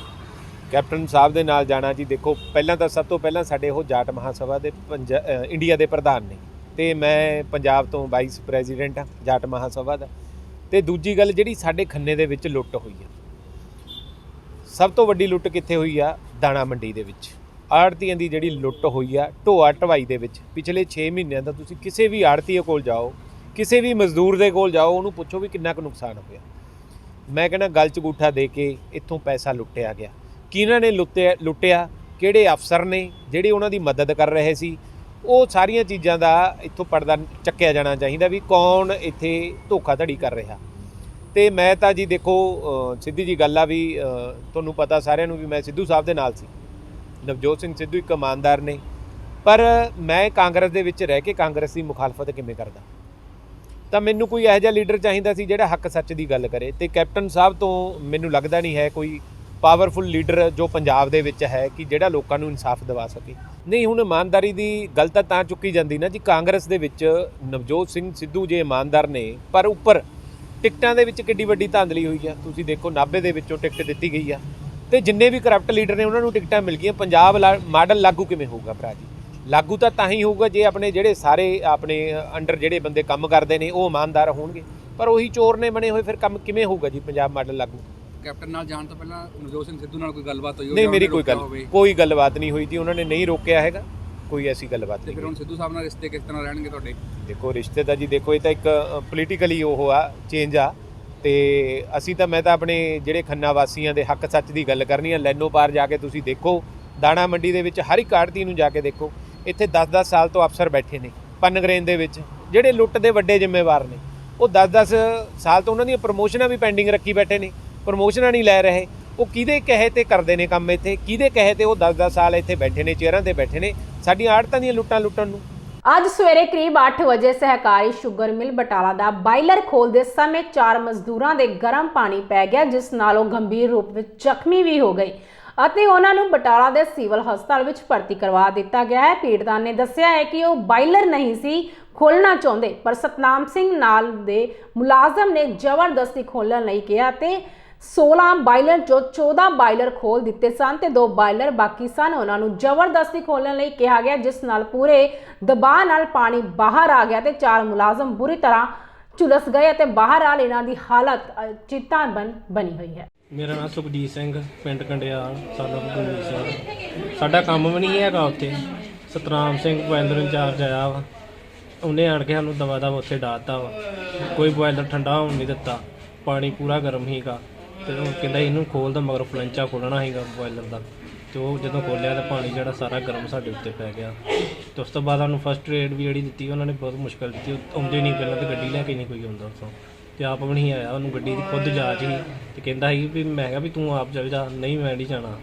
T: ਕੈਪਟਨ ਸਾਹਿਬ ਦੇ ਨਾਲ ਜਾਣਾ ਜੀ, ਦੇਖੋ ਪਹਿਲਾਂ ਤਾਂ ਸਭ ਤੋਂ ਪਹਿਲਾਂ ਸਾਡੇ ਉਹ ਜਾਟ ਮਹਾਸਭਾ ਦੇ ਇੰਡੀਆ ਦੇ ਪ੍ਰਧਾਨ ਨੇ ਤੇ ਮੈਂ ਪੰਜਾਬ ਤੋਂ ਵਾਈਸ ਪ੍ਰੈਜ਼ੀਡੈਂਟ ਹਾਂ ਜਾਟ ਮਹਾਸਭਾ ਦਾ। ਤੇ ਦੂਜੀ ਗੱਲ ਜਿਹੜੀ ਸਾਡੇ ਖੰਨੇ ਦੇ ਵਿੱਚ ਲੁੱਟ ਹੋਈ ਆ, ਸਭ ਤੋਂ ਵੱਡੀ ਲੁੱਟ ਕਿੱਥੇ ਹੋਈ ਆ? ਦਾਣਾ ਮੰਡੀ ਦੇ ਵਿੱਚ ਆੜਤੀਆਂ ਦੀ ਜਿਹੜੀ ਲੁੱਟ ਹੋਈ ਆ ਢੋਆ ਢਵਾਈ ਦੇ ਵਿੱਚ। ਪਿਛਲੇ 6 ਮਹੀਨਿਆਂ ਦਾ ਤੁਸੀਂ ਕਿਸੇ ਵੀ ਆੜਤੀਏ ਕੋਲ ਜਾਓ, ਕਿਸੇ ਵੀ ਮਜ਼ਦੂਰ ਦੇ ਕੋਲ ਜਾਓ, ਉਹਨੂੰ ਪੁੱਛੋ ਵੀ ਕਿੰਨਾ ਕੁ ਨੁਕਸਾਨ ਹੋਇਆ। ਮੈਂ ਕਹਿੰਦਾ ਗਲ 'ਚ ਅੰਗੂਠਾ ਦੇ ਕੇ ਇੱਥੋਂ ਪੈਸਾ ਲੁੱਟਿਆ ਗਿਆ। ਕਿਹਨਾਂ ਨੇ ਲੁੱਟਿਆ? ਕਿਹੜੇ ਅਫਸਰ ਨੇ ਜਿਹੜੇ ਉਹਨਾਂ ਦੀ ਮਦਦ ਕਰ ਰਹੇ ਸੀ? ਉਹ ਸਾਰੀਆਂ ਚੀਜ਼ਾਂ ਦਾ ਇੱਥੋਂ ਪਰਦਾ ਚੱਕਿਆ ਜਾਣਾ ਚਾਹੀਦਾ ਵੀ ਕੌਣ ਇੱਥੇ ਧੋਖਾਧੜੀ ਕਰ ਰਿਹਾ। ਤੇ ਮੈਂ ਤਾਂ ਜੀ ਦੇਖੋ ਸਿੱਧੀ ਜੀ ਗੱਲ ਆ ਵੀ ਤੁਹਾਨੂੰ ਪਤਾ ਸਾਰਿਆਂ ਨੂੰ ਵੀ ਮੈਂ ਸਿੱਧੂ ਸਾਹਿਬ ਦੇ ਨਾਲ ਸੀ। ਨਵਜੋਤ ਸਿੰਘ ਸਿੱਧੂ ਇੱਕ ਇਮਾਨਦਾਰ ਨੇ, ਪਰ ਮੈਂ ਕਾਂਗਰਸ ਦੇ ਵਿੱਚ ਰਹਿ ਕੇ ਕਾਂਗਰਸ ਦੀ ਮੁਖਾਲਫਤ ਕਿਵੇਂ ਕਰਦਾ? ਤਾਂ ਮੈਨੂੰ ਕੋਈ ਇਹੋ ਜਿਹਾ ਲੀਡਰ ਚਾਹੀਦਾ ਸੀ ਜਿਹੜਾ ਹੱਕ ਸੱਚ ਦੀ ਗੱਲ ਕਰੇ। ਤੇ ਕੈਪਟਨ ਸਾਹਿਬ ਤੋਂ ਮੈਨੂੰ ਲੱਗਦਾ ਨਹੀਂ ਹੈ ਕੋਈ ਪਾਵਰਫੁਲ ਲੀਡਰ ਜੋ ਪੰਜਾਬ ਦੇ ਵਿੱਚ ਹੈ ਕਿ ਜਿਹੜਾ ਲੋਕਾਂ ਨੂੰ ਇਨਸਾਫ ਦਿਵਾ ਸਕੇ। ਨਹੀਂ, ਹੁਣ ਇਮਾਨਦਾਰੀ ਦੀ ਗੱਲ ਤਾਂ ਚੁੱਕੀ ਜਾਂਦੀ ਨਾ ਜੀ। ਕਾਂਗਰਸ ਦੇ ਵਿੱਚ ਨਵਜੋਤ ਸਿੰਘ ਸਿੱਧੂ ਜੇ ਇਮਾਨਦਾਰ ਨੇ, ਪਰ ਉੱਪਰ ਟਿਕਟਾਂ ਦੇ ਵਿੱਚ ਕਿੱਡੀ ਵੱਡੀ ਧਾਂਦਲੀ ਹੋਈ ਆ। ਤੁਸੀਂ ਦੇਖੋ ਨਾਭੇ ਦੇ ਵਿੱਚੋਂ ਟਿਕਟ ਦਿੱਤੀ ਗਈ ਆ ਤੇ ਜਿੰਨੇ ਵੀ ਕਰਪਟ ਲੀਡਰ ਨੇ ਉਹਨਾਂ ਨੂੰ ਟਿਕਟਾਂ ਮਿਲ ਗਈਆਂ। ਪੰਜਾਬ ਮਾਡਲ ਲਾਗੂ ਕਿਵੇਂ ਹੋਊਗਾ ਭਰਾ ਜੀ? ਲਾਗੂ ਤਾਂ ਹੀ ਹੋਊਗਾ ਜੇ ਆਪਣੇ ਜਿਹੜੇ ਸਾਰੇ ਆਪਣੇ ਅੰਡਰ ਜਿਹੜੇ ਬੰਦੇ ਕੰਮ ਕਰਦੇ ਨੇ ਉਹ ਇਮਾਨਦਾਰ ਹੋਣਗੇ। ਪਰ ਉਹੀ ਚੋਰ ਨੇ ਬਣੇ ਹੋਏ, ਫਿਰ ਕੰਮ ਕਿਵੇਂ ਹੋਊਗਾ ਜੀ ਪੰਜਾਬ ਮਾਡਲ ਲਾਗੂ?
F: ਕੈਪਟਨ ਨਾਲ ਜਾਣ ਤੋਂ ਪਹਿਲਾਂ ਨਵਜੋਤ ਸਿੰਘ ਸਿੱਧੂ ਨਾਲ ਕੋਈ ਗੱਲਬਾਤ ਹੋਈ?
T: ਨਹੀਂ, ਮੇਰੀ ਕੋਈ ਗੱਲਬਾਤ ਨਹੀਂ ਹੋਈ ਜੀ। ਉਹਨਾਂ ਨੇ ਨਹੀਂ ਰੋਕਿਆ ਹੈਗਾ, ਕੋਈ ਐਸੀ ਗੱਲਬਾਤ ਨਹੀਂ।
F: ਫਿਰ ਹੁਣ ਸਿੱਧੂ ਸਾਹਿਬ ਨਾਲ ਰਿਸ਼ਤੇ ਕਿਸ ਤਰ੍ਹਾਂ ਰਹਿਣਗੇ ਤੁਹਾਡੇ?
T: ਦੇਖੋ ਰਿਸ਼ਤੇ ਤਾਂ ਜੀ ਦੇਖੋ ਇਹ ਤਾਂ ਇੱਕ ਪੋਲੀਟੀਕਲੀ ਉਹ ਆ ਚੇਂਜ ਆ। ਤੇ ਮੈਂ ਤਾਂ ਆਪਣੇ ਜਿਹੜੇ ਖੰਨਾ ਵਾਸੀਆਂ ਦੇ ਹੱਕ ਸੱਚ ਦੀ ਗੱਲ ਕਰਨੀ ਆ। ਲੈਨੋ ਪਾਰ ਜਾ ਕੇ ਤੁਸੀਂ ਦੇਖੋ, ਦਾਣਾ ਮੰਡੀ ਦੇ ਵਿੱਚ ਹਰ ਇੱਕ ਆੜ੍ਹਤੀ ਨੂੰ ਜਾ ਕੇ ਦੇਖੋ, ਇੱਥੇ 10-10 ਸਾਲ ਤੋਂ ਅਫਸਰ ਬੈਠੇ ਨੇ ਪਨਗਰੇਨ ਦੇ ਵਿੱਚ ਜਿਹੜੇ ਲੁੱਟ ਦੇ ਵੱਡੇ ਜ਼ਿੰਮੇਵਾਰ ਨੇ। ਉਹ 10-10 ਸਾਲ ਤੋਂ ਉਹਨਾਂ ਦੀਆਂ ਪ੍ਰਮੋਸ਼ਨਾਂ ਵੀ ਪੈਂਡਿੰਗ ਰੱਖੀ ਬੈਠੇ ਨੇ, ਪ੍ਰਮੋਸ਼ਨਾਂ ਨਹੀਂ ਲੈ ਰਹੇ। ਉਹ ਕਿਹਦੇ ਕਹੇ ਤੇ ਕਰਦੇ ਨੇ ਕੰਮ ਇੱਥੇ? ਕਿਹਦੇ ਕਹੇ ਤੇ ਉਹ 10-10 ਸਾਲ ਇੱਥੇ ਬੈਠੇ ਨੇ, ਚੇਅਰਾਂ ਤੇ ਬੈਠੇ ਨੇ ਸਾਡੀਆਂ ਆੜ੍ਹਤਾਂ ਦੀਆਂ ਲੁੱਟਾਂ ਲੁੱਟਣ ਨੂੰ?
A: ਅੱਜ ਸਵੇਰੇ ਕਰੀਬ 8 ਵਜੇ ਸਹਿਕਾਰੀ ਸ਼ੂਗਰ ਮਿਲ ਬਟਾਲਾ ਦਾ ਬਾਇਲਰ ਖੋਲ੍ਹਦੇ ਸਮੇਂ 4 ਮਜ਼ਦੂਰਾਂ ਦੇ ਗਰਮ ਪਾਣੀ ਪੈ ਗਿਆ, ਜਿਸ ਨਾਲ ਉਹ ਗੰਭੀਰ ਰੂਪ ਵਿੱਚ ਜ਼ਖਮੀ ਵੀ ਹੋ ਗਏ ਅਤੇ ਉਹਨਾਂ ਨੂੰ ਬਟਾਲਾ ਦੇ ਸਿਵਲ ਹਸਪਤਾਲ ਵਿੱਚ ਭਰਤੀ ਕਰਵਾ ਦਿੱਤਾ ਗਿਆ ਹੈ। ਪੀੜਤਾਂ ਨੇ ਦੱਸਿਆ ਹੈ ਕਿ ਉਹ ਬਾਇਲਰ ਨਹੀਂ ਸੀ ਖੋਲ੍ਹਣਾ ਚਾਹੁੰਦੇ, ਪਰ ਸਤਨਾਮ ਸਿੰਘ ਨਾਲ ਦੇ ਮੁਲਾਜ਼ਮ ਨੇ ਜ਼ਬਰਦਸਤੀ ਖੋਲ੍ਹਣ ਲਈ ਕਿਹਾ ਤੇ 16 ਬਾਇਲਰ ਚੋਂ 14 ਬਾਇਲਰ ਖੋਲ੍ਹ ਦਿੱਤੇ ਸਨ ਤੇ 2 ਬਾਇਲਰ ਬਾਕੀ ਸਨ। ਉਹਨਾਂ ਨੂੰ ਜ਼ਬਰਦਸਤੀ ਖੋਲ੍ਹਣ ਲਈ ਕਿਹਾ ਗਿਆ, ਜਿਸ ਨਾਲ ਪੂਰੇ ਦਬਾਅ ਨਾਲ ਪਾਣੀ ਬਾਹਰ ਆ ਗਿਆ ਤੇ 4 ਮੁਲਾਜ਼ਮ ਬੁਰੀ ਤਰ੍ਹਾਂ ਝੁਲਸ ਗਏ ਅਤੇ ਬਾਹਰ ਇਹਨਾਂ ਦੀ ਹਾਲਤ ਚਿੰਤਾਜਨਕ ਬਣੀ ਹੋਈ ਹੈ।
U: ਮੇਰਾ ਨਾਮ ਸੁਖਜੀਤ ਸਿੰਘ, ਪਿੰਡ ਕੰਡਿਆਲ, ਸਾਡਾ ਗੁਰਮੀਤ ਸਿੰਘ। ਸਾਡਾ ਕੰਮ ਵੀ ਨਹੀਂ ਹੈਗਾ ਉੱਥੇ। ਸਤਨਾਮ ਸਿੰਘ ਬਾਇਲਰ ਇੰਚਾਰਜ ਆਇਆ ਵਾ, ਉਹਨੇ ਆਣ ਕੇ ਸਾਨੂੰ ਦਵਾ ਦਵਾ ਉੱਥੇ ਡਾਤਾ ਵਾ। ਕੋਈ ਬਾਇਲਰ ਠੰਡਾ ਹੋਣ ਨਹੀਂ ਦਿੱਤਾ, ਪਾਣੀ ਪੂਰਾ ਗਰਮ ਸੀਗਾ ਤੇ ਉਹ ਕਹਿੰਦਾ ਇਹਨੂੰ ਖੋਲ੍ਹ ਦਾ, ਮਗਰ ਫਲੰਚਾ ਖੋਲ੍ਹਣਾ ਸੀਗਾ ਬਾਇਲਰ ਦਾ। ਤੇ ਉਹ ਜਦੋਂ ਖੋਲ੍ਹਿਆ ਤਾਂ ਪਾਣੀ ਜਿਹੜਾ ਸਾਰਾ ਗਰਮ ਸਾਡੇ ਉੱਤੇ ਪੈ ਗਿਆ। ਤੇ ਉਸ ਤੋਂ ਬਾਅਦ ਸਾਨੂੰ ਫਸਟ ਏਡ ਵੀ ਜਿਹੜੀ ਦਿੱਤੀ ਉਹਨਾਂ ਨੇ ਬਹੁਤ ਮੁਸ਼ਕਲ ਦਿੱਤੀ। ਆਉਂਦੇ ਨਹੀਂ ਪਹਿਲਾਂ ਤਾਂ ਗੱਡੀ ਲੈ ਕੇ ਨਹੀਂ ਕੋਈ ਆਉਂਦਾ ਉੱਥੋਂ, ਤੇ ਆਪ ਵੀ ਨਹੀਂ ਆਇਆ। ਉਹਨੂੰ ਗੱਡੀ ਦੀ ਖੁਦ ਜਾਂਚ ਸੀ ਤੇ ਕਹਿੰਦਾ ਸੀ ਵੀ ਮੈਂ ਕਿਹਾ ਵੀ ਤੂੰ ਆਪ ਚੱਲ ਜਾ। ਨਹੀਂ, ਮੈਂ ਨਹੀਂ ਜਾਣਾ।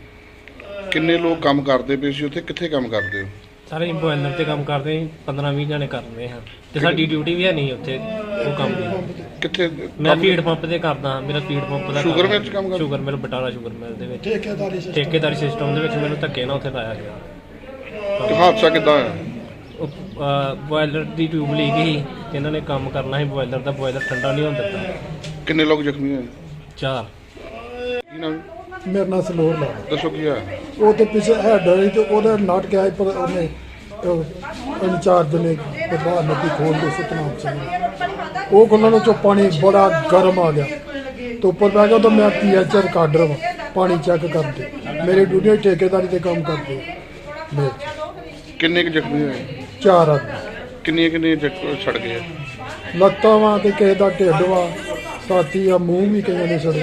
V: ਕਿੰਨੇ ਲੋਕ ਕੰਮ ਕਰਦੇ ਪਏ ਸੀ ਉੱਥੇ? ਕਿੱਥੇ ਕੰਮ ਕਰਦੇ ਹੋ?
U: ਸਾਰੇ ਬੋਇਲਰ ਤੇ ਕੰਮ ਕਰਦੇ 15-20 ਜਣੇ ਕਰਦੇ ਹਾਂ ਤੇ ਸਾਡੀ ਡਿਊਟੀ ਵੀ ਹੈ ਨਹੀਂ ਉੱਥੇ ਉਹ ਕੰਮ ਦੀ।
V: ਕਿੱਥੇ?
U: ਮੈਂ ਫੀਡ ਪੰਪ ਤੇ ਕਰਦਾ। ਮੇਰਾ ਫੀਡ ਪੰਪ ਦਾ
V: ਸ਼ੂਗਰ ਮਿਲ 'ਚ ਕੰਮ ਕਰਦਾ?
U: Sugar mill, Batala sugar mill ਦੇ ਵਿੱਚ ਠੇਕੇਦਾਰੀ ਸਿਸਟਮ ਦੇ ਵਿੱਚ ਮੈਨੂੰ ਧੱਕੇ ਨਾਲ ਉੱਥੇ ਲਾਇਆ ਗਿਆ।
V: ਤੇ ਹਾਦਸਾ ਕਿੱਦਾਂ ਹੋਇਆ?
U: ਬੋਇਲਰ ਦੀ ਟਿਊਬ ਲੀਕ ਸੀ, ਇਹਨਾਂ ਨੇ ਕੰਮ ਕਰਨਾ ਸੀ ਬੋਇਲਰ ਦਾ, ਬੋਇਲਰ ਠੰਡਾ ਨਹੀਂ ਹੋਣ ਦਿੱਤਾ।
V: ਕਿੰਨੇ ਲੋਕ ਜ਼ਖਮੀ ਹੋਏ?
U: 4।
V: ਕੀ ਨਾਮ?
G: ਮੇਰਾ ਨਾਮ ਸਲੋਰ ਲਾ।
V: ਦੱਸੋ ਕੀ ਹੋਇਆ?
G: ਉਹ ਤੇ ਪਿੱਛੇ ਹੈਡ ਹੋਈ ਤੇ ਉਹਦਾ ਨਾਟ ਗਿਆ ਪਰ ਉਹਨੇ
B: इंचार्ज ने बाहर नदी खोल दी सतनाम सिंह वो खोलने चो पानी बड़ा गर्म आ गया तो ऊपर पै गया तो मैं PH रिकार्डर वा पानी चेक कर दे मेरी ड्यूटी ठेकेदारी से काम कर दे
V: किन्ने कुछ जख्मी होए
B: 4 आदमी
V: किन्ने छड़ गए
B: ਲੱਤਾਂ ਵਾ ਤੇ ਕਿਸੇ ਦਾ ਢਿੱਡ ਵਾ ਸਾਥੀ ਆ ਮੂੰਹ ਵੀ ਕਈਆਂ ਦੇ ਸੜੇ।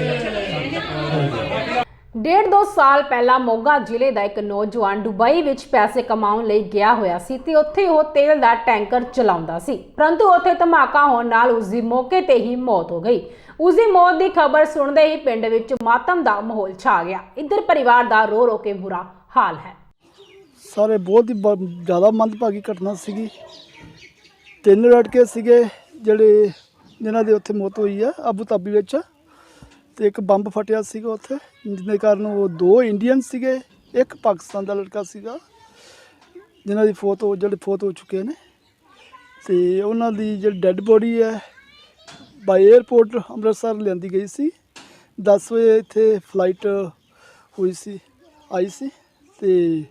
A: 1.5-2 ਸਾਲ ਪਹਿਲਾਂ ਮੋਗਾ ਜ਼ਿਲ੍ਹੇ ਦਾ ਇੱਕ ਨੌਜਵਾਨ ਦੁਬਈ ਵਿੱਚ ਪੈਸੇ ਕਮਾਉਣ ਲਈ ਗਿਆ ਹੋਇਆ ਸੀ ਤੇ ਉੱਥੇ ਉਹ ਤੇਲ ਦਾ ਟੈਂਕਰ ਚਲਾਉਂਦਾ ਸੀ ਪਰੰਤੂ ਉੱਥੇ ਧਮਾਕਾ ਹੋਣ ਨਾਲ ਉਸ ਦੀ ਮੌਕੇ ਤੇ ਹੀ ਮੌਤ ਹੋ ਗਈ। ਉਸ ਦੀ ਮੌਤ ਦੀ ਖਬਰ ਸੁਣਦੇ ਹੀ ਪਿੰਡ ਵਿੱਚ ਮਾਤਮ ਦਾ ਮਾਹੌਲ ਛਾ ਗਿਆ। ਇੱਧਰ ਪਰਿਵਾਰ ਦਾ ਰੋ ਰੋ ਕੇ ਬੁਰਾ ਹਾਲ ਹੈ।
D: ਸਾਰੇ ਬਹੁਤ ਹੀ ਜ਼ਿਆਦਾ ਮੰਦਭਾਗੀ ਘਟਨਾ ਸੀਗੀ। 3 ਲੜਕੇ ਸੀਗੇ ਜਿਹੜੇ ਜਿਨ੍ਹਾਂ ਦੇ ਉੱਥੇ ਮੌਤ ਹੋਈ ਆ ਆਬੂ ਧਾਬੀ ਵਿੱਚ ਤੇ ਇੱਕ ਬੰਬ ਫਟਿਆ ਸੀਗਾ ਉੱਥੇ ਜਿਹਦੇ ਕਾਰਨ ਉਹ 2 ਇੰਡੀਅਨ ਸੀਗੇ ਇੱਕ ਪਾਕਿਸਤਾਨ ਦਾ ਲੜਕਾ ਸੀਗਾ ਜਿਨ੍ਹਾਂ ਦੀ ਫੌਤ ਹੋ ਚੁੱਕੇ ਨੇ ਤੇ ਉਹਨਾਂ ਦੀ ਜਿਹੜੀ ਡੈੱਡ ਬੋਡੀ ਹੈ ਬਾਈ 에ਅਰਪੋਰਟ ਅੰਮ੍ਰਿਤਸਰ ਲਿਆਂਦੀ ਗਈ ਸੀ 10 ਵਜੇ ਇੱਥੇ ਫਲਾਈਟ ਆਈ ਸੀ ਤੇ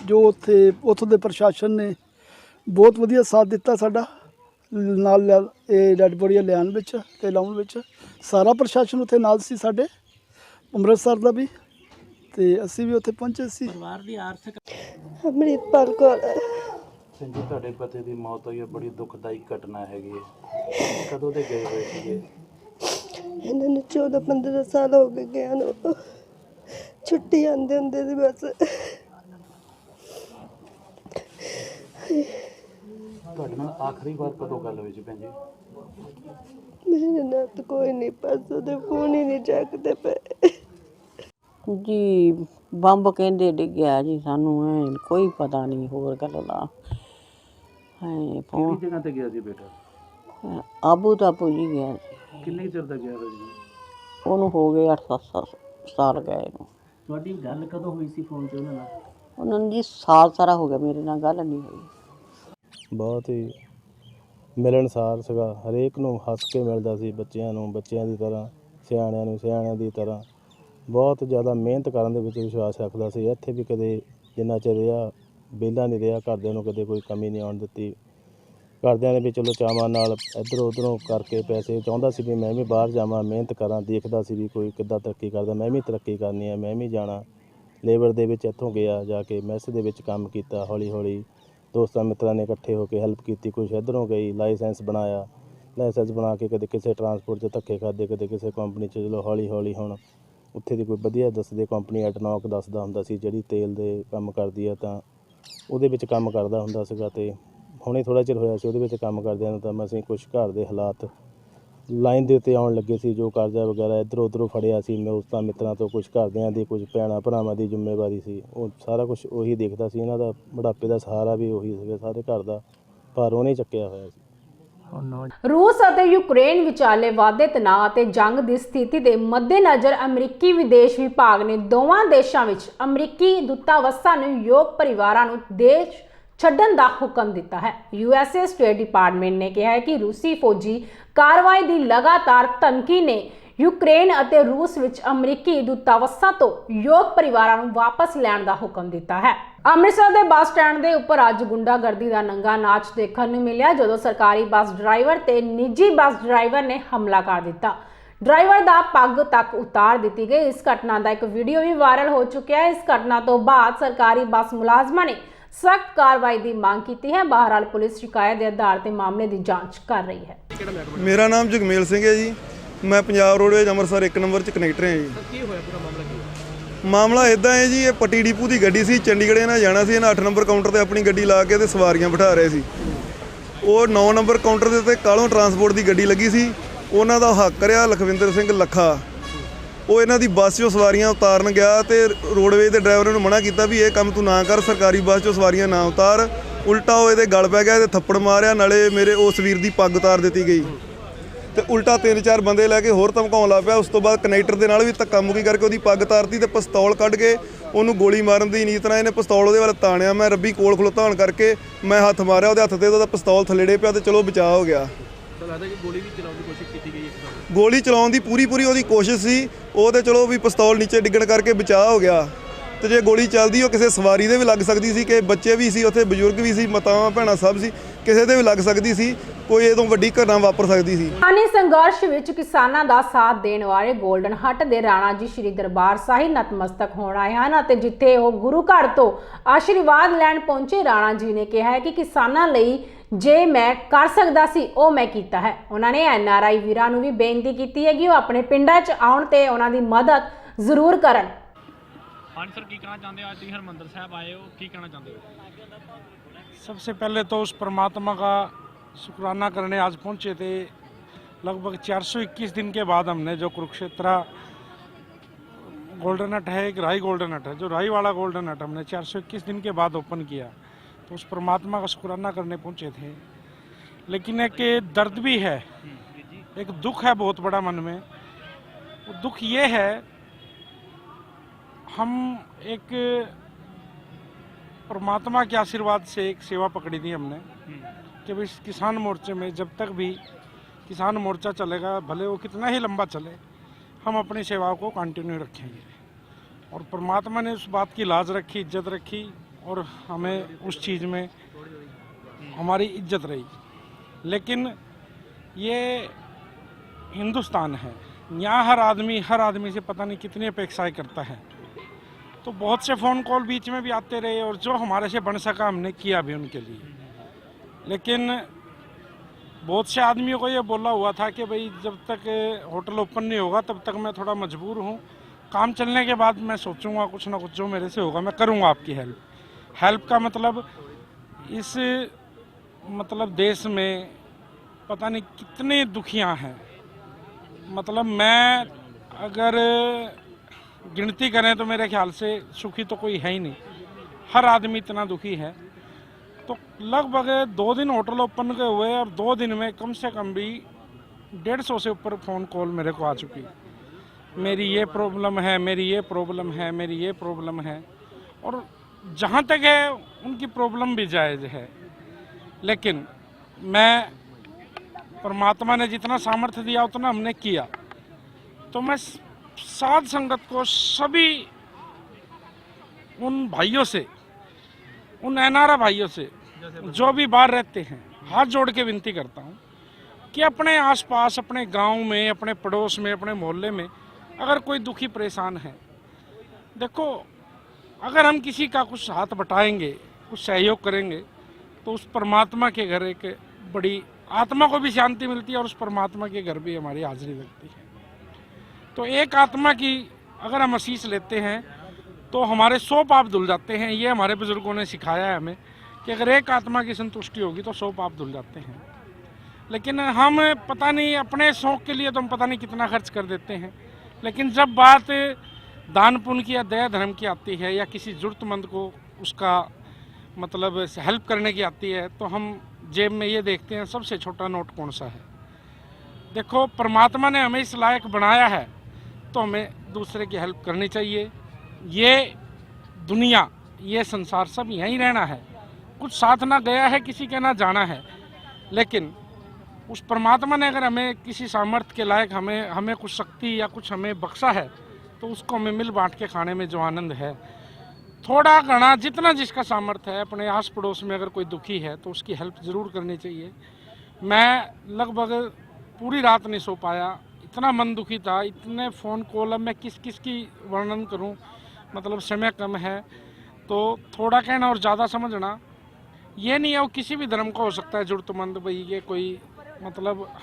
D: ਜੋ ਉੱਥੋਂ ਦੇ ਪ੍ਰਸ਼ਾਸਨ ਨੇ ਬਹੁਤ ਵਧੀਆ ਸਾਥ ਦਿੱਤਾ ਸਾਡਾ ਨਾਲ ਇਹ ਡੈੱਡ ਬੋਡੀਆਂ ਲਿਆਉਣ ਵਿੱਚ ਤੇ ਲਾਉਣ ਵਿੱਚ ਸਾਰਾ ਪ੍ਰਸ਼ਾਸਨ ਉੱਥੇ ਨਾਲ ਸੀ ਸਾਡੇ ਅੰਮ੍ਰਿਤਸਰ ਦਾ ਵੀ ਤੇ ਅਸੀਂ ਵੀ ਉੱਥੇ ਪਹੁੰਚੇ ਸੀ।
U: ਪਰਿਵਾਰ ਦੀ ਆਰਥਿਕ
D: ਅੰਮ੍ਰਿਤਪਾਲ ਕੌਰ
W: ਜੀ ਤੁਹਾਡੇ ਪਤੀ ਦੀ ਮੌਤ ਹੋਈ ਹੈ ਬੜੀ ਦੁਖਦਾਈ ਘਟਨਾ ਹੈਗੀ ਹੈ ਕਦੋਂ ਦੇ ਗਏ ਹੋਏ ਸੀਗੇ
D: ਇਹਨਾਂ ਨੂੰ 14-15 ਸਾਲ ਹੋ ਗਏ ਗਿਆ ਨੂੰ ਛੁੱਟੀ ਆਉਂਦੇ ਹੁੰਦੇ ਸੀ ਬਸ
W: ਤੁਹਾਡੇ ਨਾਲ ਆਖਰੀ ਵਾਰ ਕਦੋਂ ਗੱਲ ਹੋਈ ਸੀ ਭੈਣ ਜੀ
D: ਮੇਰੇ ਨਾਲ ਤਾਂ ਕੋਈ ਨਹੀਂ ਪਰਸੋਂ ਦੇ ਫੋਨ ਹੀ ਨਹੀਂ ਚੱਕਦੇ ਪਏ
X: ਜੀ ਬੰਬ ਕਹਿੰਦੇ ਡਿੱਗਿਆ ਜੀ ਸਾਨੂੰ ਕੋਈ ਪਤਾ ਨਹੀਂ ਹੋਰ ਗੱਲ ਦਾ
W: ਕਿਹੜੀ ਜਗ੍ਹਾ ਤੇ ਗਿਆ ਸੀ ਬੇਟਾ
X: ਆਬੂ ਧਾਬੀ ਜੀ ਗਿਆ ਸੀ।
W: ਕਿੰਨੇ ਚਿਰ ਦਾ ਗਿਆ ਸੀ
X: ਉਹਨੂੰ ਹੋ ਗਏ 8-7 ਸਾਲ ਗਏ ਨੂੰ।
U: ਤੁਹਾਡੀ ਗੱਲ ਕਦੋਂ ਹੋਈ ਸੀ ਫੋਨ ਤੇ
X: ਉਹਨਾਂ ਨੂੰ ਜੀ ਸਾਲ ਸਾਰਾ ਹੋ ਗਿਆ ਮੇਰੇ ਨਾਲ ਗੱਲ ਨਹੀਂ ਹੋਈ।
W: ਬਹੁਤ ਹੀ ਮਿਲਣਸਾਰ ਸੀਗਾ ਹਰੇਕ ਨੂੰ ਹੱਸ ਕੇ ਮਿਲਦਾ ਸੀ ਬੱਚਿਆਂ ਦੀ ਤਰ੍ਹਾਂ ਸਿਆਣਿਆਂ ਦੀ ਤਰ੍ਹਾਂ ਬਹੁਤ ਜ਼ਿਆਦਾ ਮਿਹਨਤ ਕਰਨ ਦੇ ਵਿੱਚ ਵਿਸ਼ਵਾਸ ਰੱਖਦਾ ਸੀ। ਇੱਥੇ ਵੀ ਕਦੇ ਜਿੰਨਾ ਚਿਰ ਰਿਹਾ ਵਿਹਲਾ ਨਹੀਂ ਰਿਹਾ ਘਰਦਿਆਂ ਨੂੰ ਕਦੇ ਕੋਈ ਕਮੀ ਨਹੀਂ ਆਉਣ ਦਿੱਤੀ। ਘਰਦਿਆਂ ਨੇ ਵੀ ਚਲੋ ਚਾਵਾਂ ਨਾਲ ਇੱਧਰੋਂ ਉੱਧਰੋਂ ਕਰਕੇ ਪੈਸੇ ਚਾਹੁੰਦਾ ਸੀ ਵੀ ਮੈਂ ਵੀ ਬਾਹਰ ਜਾਵਾਂ ਮਿਹਨਤ ਕਰਾਂ ਦੇਖਦਾ ਸੀ ਵੀ ਕੋਈ ਕਿੱਦਾਂ ਤਰੱਕੀ ਕਰਦਾ ਮੈਂ ਵੀ ਤਰੱਕੀ ਕਰਨੀ ਹੈ ਮੈਂ ਵੀ ਜਾਣਾ। ਲੇਬਰ ਦੇ ਵਿੱਚ ਇੱਥੋਂ ਗਿਆ ਜਾ ਕੇ ਮੈਸ ਦੇ ਵਿੱਚ ਕੰਮ ਕੀਤਾ ਹੌਲੀ ਦੋਸਤਾਂ ਮਿੱਤਰਾਂ ਨੇ ਇਕੱਠੇ ਹੋ ਕੇ ਹੈਲਪ ਕੀਤੀ ਕੁਛ ਇੱਧਰੋਂ ਗਈ ਲਾਇਸੈਂਸ ਬਣਾ ਕੇ ਕਦੇ ਕਿਸੇ ਟਰਾਂਸਪੋਰਟ 'ਚ ਧੱਕੇ ਖਾਦੇ ਕਦੇ ਕਿਸੇ ਕੰਪਨੀ 'ਚ ਚਲੋ ਹੌਲੀ ਹੁਣ ਉੱਥੇ ਦੀ ਕੋਈ ਵਧੀਆ ਦੱਸਦੇ ਕੰਪਨੀ ਐਟਨੋਕ ਦੱਸਦਾ ਹੁੰਦਾ ਸੀ ਜਿਹੜੀ ਤੇਲ ਦੇ ਕੰਮ ਕਰਦੀ ਆ ਤਾਂ ਉਹਦੇ ਵਿੱਚ ਕੰਮ ਕਰਦਾ ਹੁੰਦਾ ਸੀਗਾ ਤੇ ਹੁਣੇ ਥੋੜ੍ਹਾ ਚਿਰ ਹੋਇਆ ਸੀ ਉਹਦੇ ਵਿੱਚ ਕੰਮ ਕਰਦਿਆਂ ਨੂੰ ਤਾਂ ਅਸੀਂ ਕੁਛ ਘਰ ਦੇ ਹਾਲਾਤ ਲਾਈਨ ਦੇ ਉੱਤੇ ਆਉਣ ਲੱਗੇ ਸੀ ਜੋ ਕਰਜ਼ਾ ਵਗੈਰਾ ਇੱਧਰੋਂ ਉੱਧਰੋਂ ਫੜਿਆ ਸੀ ਦੋਸਤਾਂ ਮਿੱਤਰਾਂ ਤੋਂ ਕੁਛ ਘਰਦਿਆਂ ਦੀ ਕੁਝ ਭੈਣਾਂ ਭਰਾਵਾਂ ਦੀ ਜ਼ਿੰਮੇਵਾਰੀ ਸੀ ਉਹ ਸਾਰਾ ਕੁਛ ਉਹੀ ਦੇਖਦਾ ਸੀ। ਇਹਨਾਂ ਦਾ ਬੁਢਾਪੇ ਦਾ ਸਹਾਰਾ ਵੀ ਉਹੀ ਸੀਗਾ ਸਾਰੇ ਘਰ ਦਾ ਭਾਰ ਉਹਨੇ ਚੱਕਿਆ ਹੋਇਆ ਸੀ।
A: ਰੂਸ ਅਤੇ ਯੂਕਰੇਨ ਵਿਚਾਲੇ ਵਾਧੇ ਤਣਾਅ ਅਤੇ ਜੰਗ ਦੀ ਸਥਿਤੀ ਦੇ ਮੱਦੇਨਜ਼ਰ ਅਮਰੀਕੀ ਵਿਦੇਸ਼ ਵਿਭਾਗ ਨੇ ਦੋਵਾਂ ਦੇਸ਼ਾਂ ਵਿੱਚ ਅਮਰੀਕੀ ਦੂਤਾਵਾਸਾਂ ਨੂੰ ਯੋਗ ਪਰਿਵਾਰਾਂ ਨੂੰ ਦੇਸ਼ ਛੱਡਣ ਦਾ ਹੁਕਮ ਦਿੱਤਾ ਹੈ। USA ਸਟੇਟ ਡਿਪਾਰਟਮੈਂਟ ਨੇ ਕਿਹਾ ਹੈ ਕਿ ਰੂਸੀ ਫੌਜੀ ਕਾਰਵਾਈ ਦੀ ਲਗਾਤਾਰ ਧਮਕੀ ਨੇ ਯੂਕਰੇਨ ਅਤੇ ਰੂਸ ਵਿੱਚ ਅਮਰੀਕੀ ਦੂਤਾਵਾਸਾਂ ਤੋਂ ਯੋਗ ਪਰਿਵਾਰਾਂ ਨੂੰ ਵਾਪਸ ਲੈਣ ਦਾ ਹੁਕਮ ਦਿੱਤਾ ਹੈ। ਅੰਮ੍ਰਿਤਸਰ ਦੇ ਬੱਸ ਸਟੈਂਡ ਦੇ ਉੱਪਰ ਅੱਜ ਗੁੰਡਾਗਰਦੀ ਦਾ ਨੰਗਾ ਨਾਚ ਦੇਖਣ ਨੂੰ ਮਿਲਿਆ ਜਦੋਂ ਸਰਕਾਰੀ ਬੱਸ ਡਰਾਈਵਰ ਤੇ ਨਿੱਜੀ ਬੱਸ ਡਰਾਈਵਰ ਨੇ ਹਮਲਾ ਕਰ ਦਿੱਤਾ। ਡਰਾਈਵਰ ਦਾ ਪੱਗ ਤੱਕ ਉਤਾਰ ਦਿੱਤੀ ਗਈ। ਇਸ ਘਟਨਾ ਦਾ ਇੱਕ ਵੀਡੀਓ ਵੀ ਵਾਇਰਲ ਹੋ ਚੁੱਕਿਆ ਹੈ। ਇਸ ਘਟਨਾ ਤੋਂ ਬਾਅਦ ਸਰਕਾਰੀ ਬੱਸ ਮੁਲਾਜ਼ਮਾਂ ਨੇ ਸਖਤ ਕਾਰਵਾਈ ਦੀ ਮੰਗ ਕੀਤੀ ਹੈ। ਬਹਰਾਲ ਪੁਲਿਸ ਸ਼ਿਕਾਇਤ ਦੇ ਆਧਾਰ ਤੇ ਮਾਮਲੇ ਦੀ ਜਾਂਚ ਕਰ ਰਹੀ ਹੈ।
Y: ਮੇਰਾ ਨਾਮ ਜਗਮੇਲ ਸਿੰਘ ਹੈ ਜੀ ਮੈਂ ਪੰਜਾਬ ਰੋਡਵੇਜ਼ ਅੰਮ੍ਰਿਤਸਰ 1 ਨੰਬਰ 'ਚ ਕਨੈਕਟਰ ਹਾਂ ਜੀ।
U: ਕੀ ਹੋਇਆ ਪੂਰਾ ਮਾਮਲਾ
Y: ਮਾਮਲਾ ਇਦਾਂ ਹੈ ਜੀ ਇਹ ਪੱਟੀ ਡਿਪੂ ਦੀ ਗੱਡੀ ਸੀ ਚੰਡੀਗੜ੍ਹ ਇਹਨਾਂ ਜਾਣਾ ਸੀ ਇਹਨਾਂ 8 ਨੰਬਰ ਕਾਊਂਟਰ ਤੇ ਆਪਣੀ ਗੱਡੀ ਲਾ ਕੇ ਤੇ ਸਵਾਰੀਆਂ ਬਿਠਾ ਰਹੇ ਸੀ। ਉਹ 9 ਨੰਬਰ ਕਾਊਂਟਰ ਦੇ ਉੱਤੇ ਕਾਲੋਂ ਟਰਾਂਸਪੋਰਟ ਦੀ ਗੱਡੀ ਲੱਗੀ ਸੀ ਉਹਨਾਂ ਦਾ ਹੱਕ ਰਿਹਾ ਲਖਵਿੰਦਰ ਸਿੰਘ ਲੱਖਾ ਉਹ ਇਹਨਾਂ ਦੀ ਬੱਸ 'ਚੋਂ ਸਵਾਰੀਆਂ ਉਤਾਰਨ ਗਿਆ ਤੇ ਰੋਡਵੇਜ਼ ਦੇ ਡਰਾਈਵਰ ਨੂੰ ਮਨਾ ਕੀਤਾ ਵੀ ਇਹ ਕੰਮ ਤੂੰ ਨਾ ਕਰ ਸਰਕਾਰੀ ਬੱਸ 'ਚੋਂ ਸਵਾਰੀਆਂ ਨਾ ਉਤਾਰ। ਉਲਟਾ ਉਹ ਇਹਦੇ ਗਲ ਪੈ ਗਿਆ ਤੇ ਥੱਪੜ ਮਾਰਿਆ ਨਾਲੇ ਮੇਰੇ ਉਸ ਵੀਰ ਦੀ ਪੱਗ ਉਤਾਰ ਦਿੱਤੀ ਗਈ ਤੇ ਉਲਟਾ 3-4 ਬੰਦੇ ਲੈ ਕੇ ਹੋਰ ਧਮਕਾਉਣ ਲੱਗ ਪਿਆ। ਉਸ ਤੋਂ ਬਾਅਦ ਕਨੈਕਟਰ ਦੇ ਨਾਲ ਵੀ ਧੱਕਾ ਮੁੱਕੀ ਕਰਕੇ ਉਹਦੀ ਪੱਗ ਤਾਰਤੀ ਤੇ ਪਿਸਤੌਲ ਕੱਢ ਕੇ ਉਹਨੂੰ ਗੋਲੀ ਮਾਰਨ ਦੀ ਨੀਤ ਨਾਲ ਇਹਨੇ ਪਿਸਤੌਲ ਉਹਦੇ ਵੱਲ ਤਾਣਿਆ। ਮੈਂ ਰੱਬੀ ਕੋਲ ਖਲੋਤਾ ਹੋਣ ਕਰਕੇ ਮੈਂ ਹੱਥ ਮਾਰਿਆ ਉਹਦੇ ਹੱਥ ਤੇ ਉਹਦਾ ਪਿਸਤੌਲ ਥੱਲੇੜੇ ਪਿਆ ਤੇ ਚਲੋ ਬਚਾਅ ਹੋ ਗਿਆ।
U: ਲੱਗਦਾ ਕਿ ਗੋਲੀ ਵੀ ਚਲਾਉਣ ਦੀ ਕੋਸ਼ਿਸ਼ ਕੀਤੀ ਗਈ ਹੈ।
Y: ਗੋਲੀ ਚਲਾਉਣ ਦੀ ਪੂਰੀ ਉਹਦੀ ਕੋਸ਼ਿਸ਼ ਸੀ ਉਹ ਤੇ ਚਲੋ ਵੀ ਪਿਸਤੌਲ ਨੀਚੇ ਡਿੱਗਣ ਕਰਕੇ ਬਚਾਅ ਹੋ ਗਿਆ ਤੇ ਜੇ ਗੋਲੀ ਚੱਲਦੀ ਉਹ ਕਿਸੇ ਸਵਾਰੀ ਦੇ ਵੀ ਲੱਗ ਸਕਦੀ ਸੀ ਕਿ ਬੱਚੇ ਵੀ ਸੀ ਉੱਥੇ, ਬਜ਼ੁਰਗ ਵੀ ਸੀ, ਮਾਤਾਵਾਂ ਭੈਣਾਂ ਸਭ ਸੀ, ਕਿਸੇ ਦੇ ਵੀ ਲੱਗ ਸਕਦੀ ਸੀ, ਕੋਈ ਇਹ ਤੋਂ ਵੱਡੀ ਘਟਨਾ ਵਾਪਰ ਸਕਦੀ ਸੀ।
A: ਕਿਸਾਨੀ ਸੰਘਰਸ਼ ਵਿੱਚ ਕਿਸਾਨਾਂ ਦਾ ਸਾਥ ਦੇਣ ਵਾਲੇ ਗੋਲਡਨ ਹੱਟ ਦੇ ਰਾਣਾ ਜੀ ਸ਼੍ਰੀ ਦਰਬਾਰ ਸਾਹਿਬ ਨਤਮਸਤਕ ਹੋਣ ਆਏ ਹਨ ਅਤੇ ਜਿੱਥੇ ਉਹ ਗੁਰੂ ਘਰ ਤੋਂ ਆਸ਼ੀਰਵਾਦ ਲੈਣ ਪਹੁੰਚੇ ਰਾਣਾ ਜੀ ਨੇ ਕਿਹਾ ਹੈ ਕਿ ਕਿਸਾਨਾਂ ਲਈ ਜੇ ਮੈਂ ਕਰ ਸਕਦਾ ਸੀ ਉਹ ਮੈਂ ਕੀਤਾ ਹੈ। ਉਹਨਾਂ ਨੇ NRI ਵੀਰਾਂ ਨੂੰ ਵੀ ਬੇਨਤੀ ਕੀਤੀ ਹੈ ਕਿ ਉਹ ਆਪਣੇ ਪਿੰਡਾਂ 'ਚ ਆਉਣ ਤੇ ਉਹਨਾਂ ਦੀ ਮਦਦ ਜ਼ਰੂਰ ਕਰਨ।
G: हाँ सर, की कहना चाहते हो? आज हरमंदिर साहब आए हो, की कहना चाहते हो? सबसे पहले तो उस परमात्मा का शुक्राना करने आज पहुंचे थे। लगभग 421 दिन के बाद हमने जो कुरुक्षेत्र गोल्डन हट है, एक राई गोल्डन हट है, जो राई वाला गोल्डन हट हमने 421 दिन के बाद ओपन किया, तो उस परमात्मा का शुक्राना करने पहुंचे थे। लेकिन एक दर्द भी है, एक दुख है बहुत बड़ा मन में। वो दुख ये है, हम एक परमात्मा के आशीर्वाद से एक सेवा पकड़ी थी हमने कि भाई किसान मोर्चे में जब तक भी किसान मोर्चा चलेगा, भले वो कितना ही लंबा चले, हम अपनी सेवाओं को कंटिन्यू रखेंगे। और परमात्मा ने उस बात की लाज रखी, इज्जत रखी और हमें उस चीज़ में हमारी इज्जत रही। लेकिन ये हिंदुस्तान है, यहाँ हर आदमी से पता नहीं कितनी अपेक्षाएं करता है। तो बहुत से फ़ोन कॉल बीच में भी आते रहे और जो हमारे से बन सका हमने किया भी उनके लिए। लेकिन बहुत से आदमियों को ये बोला हुआ था कि भाई जब तक होटल ओपन नहीं होगा तब तक मैं थोड़ा मजबूर हूँ, काम चलने के बाद मैं सोचूंगा कुछ ना कुछ जो मेरे से होगा मैं करूँगा आपकी हेल्प का मतलब इस देश में पता नहीं कितने दुखियाँ हैं। मतलब मैं अगर गिनती करें तो मेरे ख्याल से सुखी तो कोई है ही नहीं, हर आदमी इतना दुखी है। तो लगभग 2 दिन होटल ओपन के हुए और 2 दिन में कम से कम भी 150 से ऊपर फ़ोन कॉल मेरे को आ चुकी। मेरी ये प्रॉब्लम है, मेरी ये प्रॉब्लम है, मेरी ये प्रॉब्लम है। और जहाँ तक है उनकी प्रॉब्लम भी जायज़ है, लेकिन मैं परमात्मा ने जितना सामर्थ्य दिया उतना हमने किया। तो मैं साध संगत को, सभी उन भाइयों से, उन NRI भाइयों से जो भी बाहर रहते हैं, हाथ जोड़ के विनती करता हूँ कि अपने आसपास, अपने गांव में, अपने पड़ोस में, अपने मोहल्ले में अगर कोई दुखी परेशान है, देखो अगर हम किसी का कुछ हाथ बटाएंगे, कुछ सहयोग करेंगे, तो उस परमात्मा के घर एक बड़ी आत्मा को भी शांति मिलती है और उस परमात्मा के घर भी हमारी हाजिरी लगती है। तो एक आत्मा की अगर हम आशीष लेते हैं तो हमारे 100 पाप धुल जाते हैं। ये हमारे बुजुर्गों ने सिखाया है हमें कि अगर एक आत्मा की संतुष्टि होगी तो 100 पाप धुल जाते हैं। लेकिन हम पता नहीं अपने शौक़ के लिए तो हम पता नहीं कितना खर्च कर देते हैं, लेकिन जब बात दान पुण्य की या दया धर्म की आती है या किसी ज़रूरतमंद को उसका हेल्प करने की आती है, तो हम जेब में ये देखते हैं सबसे छोटा नोट कौन सा है। देखो परमात्मा ने हमें इस लायक बनाया है तो हमें दूसरे की हेल्प करनी चाहिए। ये दुनिया, ये संसार सब यहीं रहना है, कुछ साथ ना गया है, किसी के ना जाना है। लेकिन उस परमात्मा ने अगर हमें किसी सामर्थ्य के लायक हमें कुछ शक्ति या कुछ हमें बख्शा है, तो उसको हमें मिल बांट के खाने में जो आनंद है, थोड़ा घना जितना जिसका सामर्थ्य है, अपने आस पड़ोस में अगर कोई दुखी है तो उसकी हेल्प ज़रूर करनी चाहिए। मैं लगभग पूरी रात नहीं सो पाया, इतना मन दुखी था, इतने फ़ोन कॉल, अब मैं किस किस की वर्णन करूं, समय कम है। तो थोड़ा कहना और ज़्यादा समझना ये नहीं है, वो किसी भी धर्म का हो सकता है ज़रूरतमंद, भाई ये कोई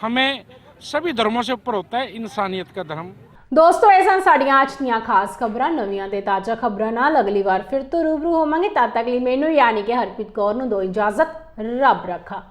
G: हमें सभी धर्मों से ऊपर होता है इंसानियत का धर्म।
A: दोस्तों ये सन साड़ियां आज दियां खास खबरां, नवीं ते ताज़ा खबरां नाल अगली बार फिर तो रूबरू होवांगे। तद तक लई मैनूं यानी कि हरप्रीत कौर नूं दो इजाजत, रब रखा।